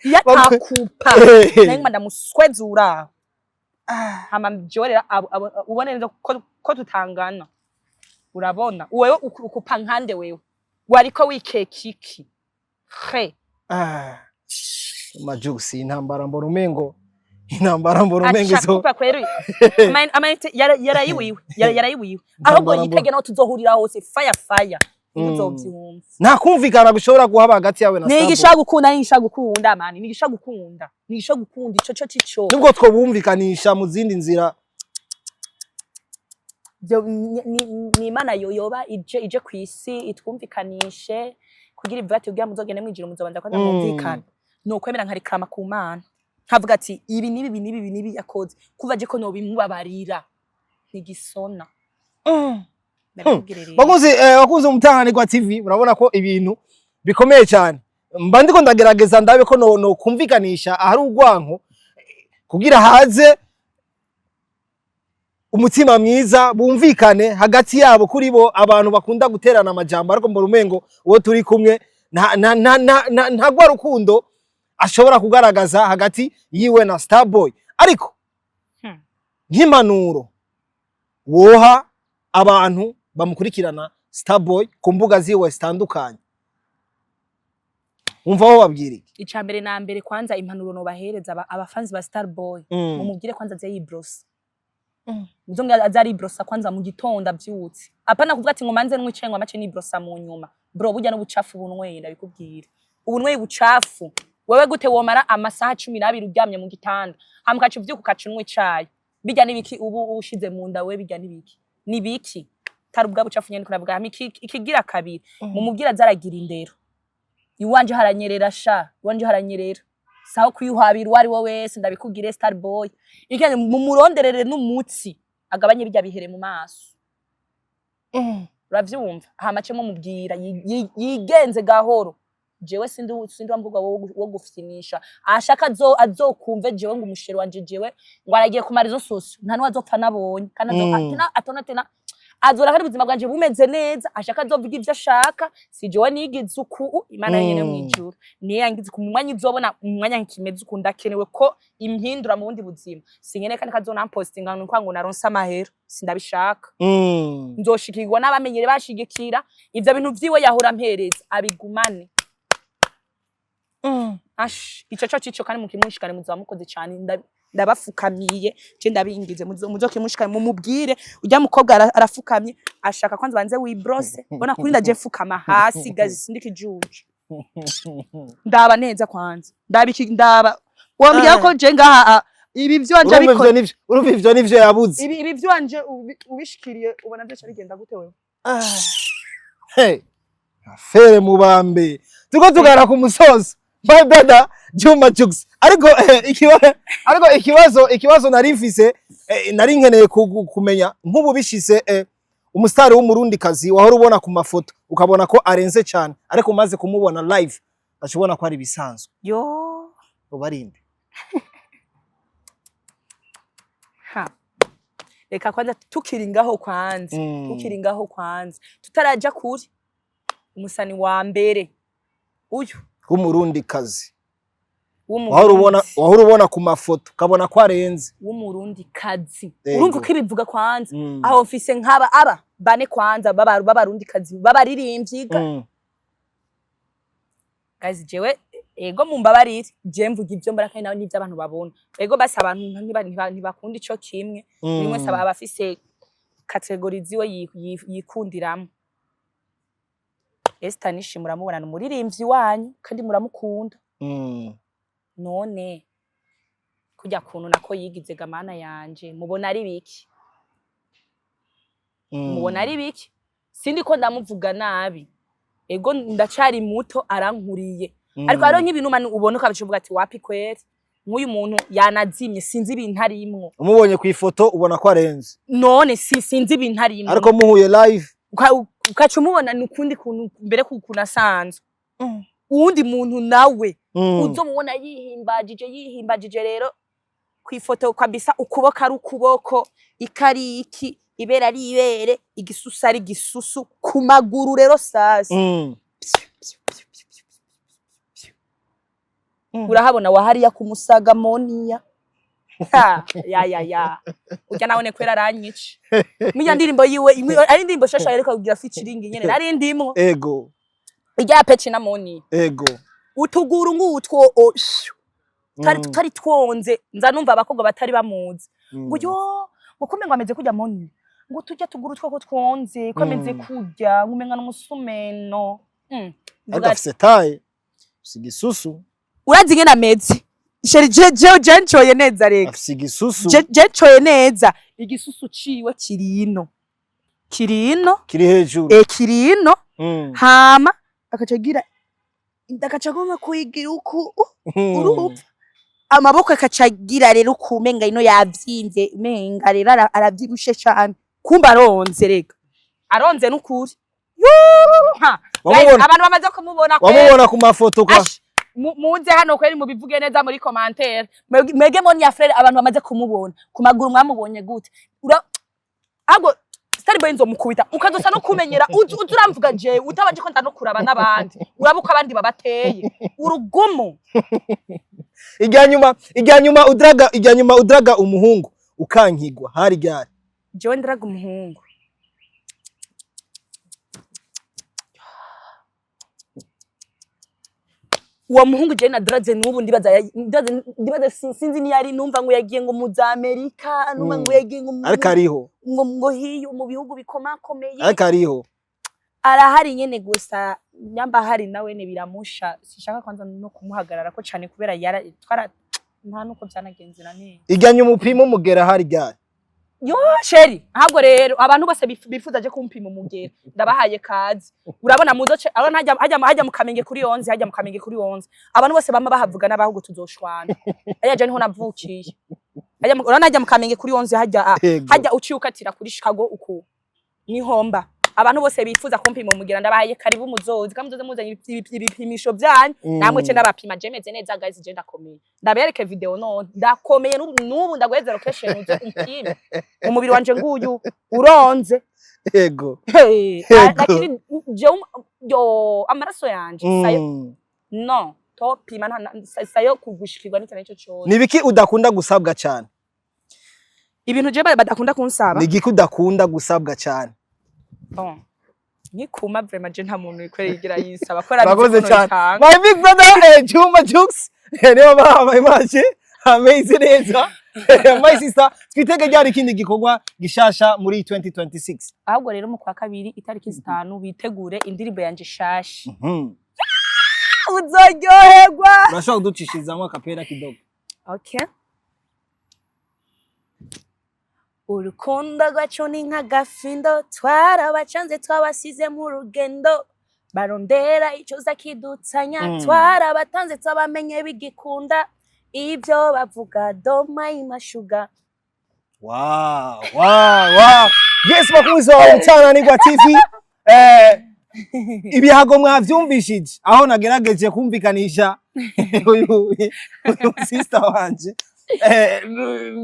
yatakupa nengma ndamuswezura hama mjorera ubone neza ko tutangana urabona wewe ukupa nkande wewe wariko wikekiki he Majusi intambara mbona umengo zo kupa kweri amayite yarayiwiwe ahubwo yitege no tuzohurira hose fire uzovyumva nta kumvikana gushobora guhaba hagati yawe na Starboy nigisha gukunda mani nigisha gukunda ico cico nubwo two bumvikanisha mu zindi nzira ni Imana yoba ije kwisi itwumvikanishe kugira ivati ugira muzogene mwijira muzobanza ko ndamumvikana no kwemera nkarikrama ku Mana nkavuga ati ibi nibi yakoze kuva je ko no bimubabarira ntigisona bakuze umutananirwa TV urabona ko ibintu bikomeye cyane mba ndiko ndagerageza ndabe ko no kumvikanisha ahari urwanko kugira haze umutima mwiza bumvikane hagati yabo kuri bo abantu bakunda guterana amajambo ariko mbona umengo uwo turi kumwe ntagwa rukundo ashobora kugaragaza hagati yiwe na Starboy ariko nk'impanuro woha abantu bamukurikirana Starboy ku mbuga ziwe zitandukanye umva aho babwira iki icambere na mbere kwanza impanuro no bahereza abafanzi ba Starboy mumubwire kwanza aze yibrosa muzonga azari brosa kwanza mu gitonda byutse apana kuvuga ati ngo manze n'umwicengo amace ni brosa mu nyuma bro burya n'ubucafu bunweye ndabikubwira ubunweye bucafu wewe gute womara amasaha 12 uryamye mu gitanda amukacu vyuko kacu n'icyayi bijya nibiki ubu ushize mu nda we bijya nibiki tari ubwa bucafu nyene kunavuga ikigira kabiri mumubwira azaragira indero iwanje haranyerera iwanje haranyerera saho kwiyuhabira wari wo wese ndabikubwire Starboy ikanye mumuronderere n'umutsi agabanye bijya bihere mu maso uravyumva hamace mo mubwira yigenze gahoro jewe sindi wamvuga wo gufitinisha ashaka azokumve jewe ngo umushero wanje jewe ngo aragiye kumara izo soso nta nwa azopfa nabonye kandi atona tena azora kandi ubuzima bwanje bumeze neza ashaka azovuga ivyo ashaka si jewe nigize uku Imana yene mwijuru niye yangize ku mwanya izobona umwanya nkimeze uku ndakenewe ko impindura mu bundi buzima sinkene kandi kazona postinga ngo naronsa amahero sindabishaka nzoshikirwa n'abamenyere bashigikira ivyo bintu vyiwe yahora mpereza abigumane ico cico kandi mukimushikane muzamukoze cyane ndabafukamiye je ndabingize muzokimushikane mumubwire ujya mukobwa arafukamye ashaka kwanza banze wibrose bona kuri ndaje fukama hasi gazi sindika ijuje ndaba neza kwanza ndaba wambwira ko je ngaha ibi byo anje biko urumva ivyo nivyo yabuze ibi byo anje ubishikiriye ubona byo bigenda gute wewe hey afere mubambe tuko tugara ku musozo my brother Juma Jux ariko ikibazo narifise nari nkeneye kumenya nk'ububishize umustari w'umurundi kazi wahora ubona ku mafoto ukabona ko arenze cyane ariko umaze kumubona live ashobona ko ari bisanzwe yo ubarinde reka kwanza tukiringaho kwanza tutaraja kuri umusani wa mbere uyu w'umurundi kazi wahora ubona ku mafoto kabona ko arenze w'umurundi kazi urumva ko ibivuga kwanza aho office nk'aba bane kwanza babarundi kazi babaririmbyiga guys jewe ego mumbabarire je mvuga ivyo mbara kandi nawe nivyo abantu babona ego basi abantu ntibakunda ico kimwe bimwe saba abafise category ziwe yikundiramo Estanishi muramubona n'umuririmbyi wanyu kandi muramukunda none kujya kuntu nako yigize gamana yanje mubona ari biki sindi ko ndamuvuga nabi ego ndacari muto arankuriye ariko haro nk'ibintu mani ubona ukabicuvuga ati wapi kwere nk'uyu muntu yanazimye sinzi ibintu arimwo umubonye ku ifoto ubona ko arenze none sinzi ibintu arimwo ariko muhuye live ukaca umubona nukundi kuntu mbere kuko nasanzwe uwundi muntu nawe uzomubona yihimbagije rero ku ifoto kabisa ukuboko ari ukuboko ikari iki ibera ari ibere igisusu ari igisusu ku maguru rero sasa urahabona wahariya kumusaga moniya ya ujya nabone kwera aranyica mija ndirimbo yiwe ari ndirimbo shasha yereka kugira featuring nyene ari ndimo ego ijya peci na moni ego utuguru ngutwo tutari twonze nza numva abakobwa batari bamuzi ngo yo ukumbe ngo ameze kujya moni ngo tujya tugura utwo twonze ko ameze kujya ngumenga n'umusumeno agafise taye sigisusu urazi ngena ameze sheri je ncoye neza rega afise igisusu je ncoye neza igisusu ciwe kirino kiri hejuru kirino hama akacagira ndakacagoma kuyigira uku urupfa amaboko akacagira rero ukumenga ino yavyimvye menga rero aravyibushe cyane kumba aronze rega aronze n'ukuri abantu bamaze kumubona wamubona ku mafoto kwa muze hano kweri mu bivuge neza muri commentaire mege moni ya frere abantu bamaze kumubona ku maguru mwamubonye gute ahubwo Starboy nzomukubita ukazosa no kumenyera uramvuga je utabaje ko ndanokuraba nabandi urabuka abandi babateye urugumo ijyanyuma udraga umuhungu ukankigwa hari ryari jewe ndraga umuhungu uwo muhungu je nadraze nubu ndibaza sinzi ni yari numva ngo yagiye ngo mu Amerika numva ngo yagiye ngo ariko ariho ngo hiyo mu bihugu bikomakomeye ariko ariho arahari nyene gusa nyamba hari nawe ne biramusha sishaka kwanza no kumuhagarara ko cyane kubera twara nta nuko byanagenze na nini ijyanye umupimo mugera hari ryari yo sheri ahubwo rero abantu bose bifuza je kumpima umugera ndabahaye kazi urabona muzoce abana hajya mukamenge kuri 11 hajya mukamenge kuri 11 abantu bose bama bahavuga n'abahugu tuzoshwana ayaje niho navukiye urabona hajya mukamenge kuri 11 hajya uciukatira kuri Chicago uko nihomba abantu bose bifuza kumpima umugera ndabahaye karibu muzozi kamuzoze muzanye ibipimisho byanyu namwe cye n'abapima jemeze neza guys je ndakomeye ndabereke video none ndakomeye nubu ndagweze location uze umpime umubiri wanje nguyu uronze yego lakini yo amaraso yanje sayo no topima sayo kugushikirwa n'icyo cyose nibiki udakunda gusabwa cyane ibintu je badakunda kunsaba nigiki udakunda gusabwa cyane ni kuma vraiment je nta muntu ikwerera yisaba ko rabize cyane my big brother Juma Jux niyo baba imaje amazing neza my sister twitege ryari kindi gikorwa gishasha muri 2026 ahubwo rero mu kwa kabiri itariki 5 bitegure indirimbo yanje shasha uzoryoherwa urashaka kuducishizamo akapera kidogo okay urukundo rwacu ni nk'agafindo twarabacanze twabasize mu rugendo barondera icyo zakidutsanya twarabatanze twabamenye bigikunda ibyo bavuga doma imashuga wow yes bakunzi wa TUNANIRWA TV ibihago mwavyumvishije aho nagerageje kumvikanisha uyu sister wanje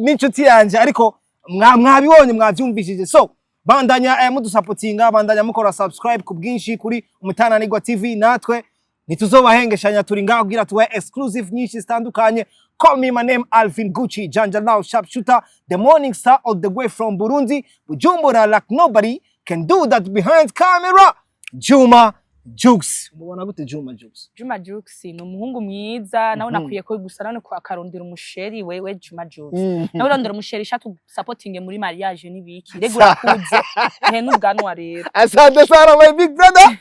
n'inshuti yanje ariko mwabibonye mwavyumvishije so bandanya mudusapotinga bandanya mukora subscribe ku bwinshi kuri TUNANIRWA TV natwe nituzobahengeshanya turi ngaho kugira tuwe exclusive nyinshi zitandukanye. Call me, my name Alvin Gucci Janja Now Sharpshooter, the morning star all the way from Burundi Bujumbura, like nobody can do that behind camera. Juma Jux. Mubona gute Juma Jux? Juma Jux ni umuhungu mwiza nawe nakwiye ko gusa none kwa karondera umusheri wewe Juma Jux. Nawe urondera umusheri shatu supporting muri mariage nibiki. Regura kuze. N'ubwanwa rero. Asante sana my big brother.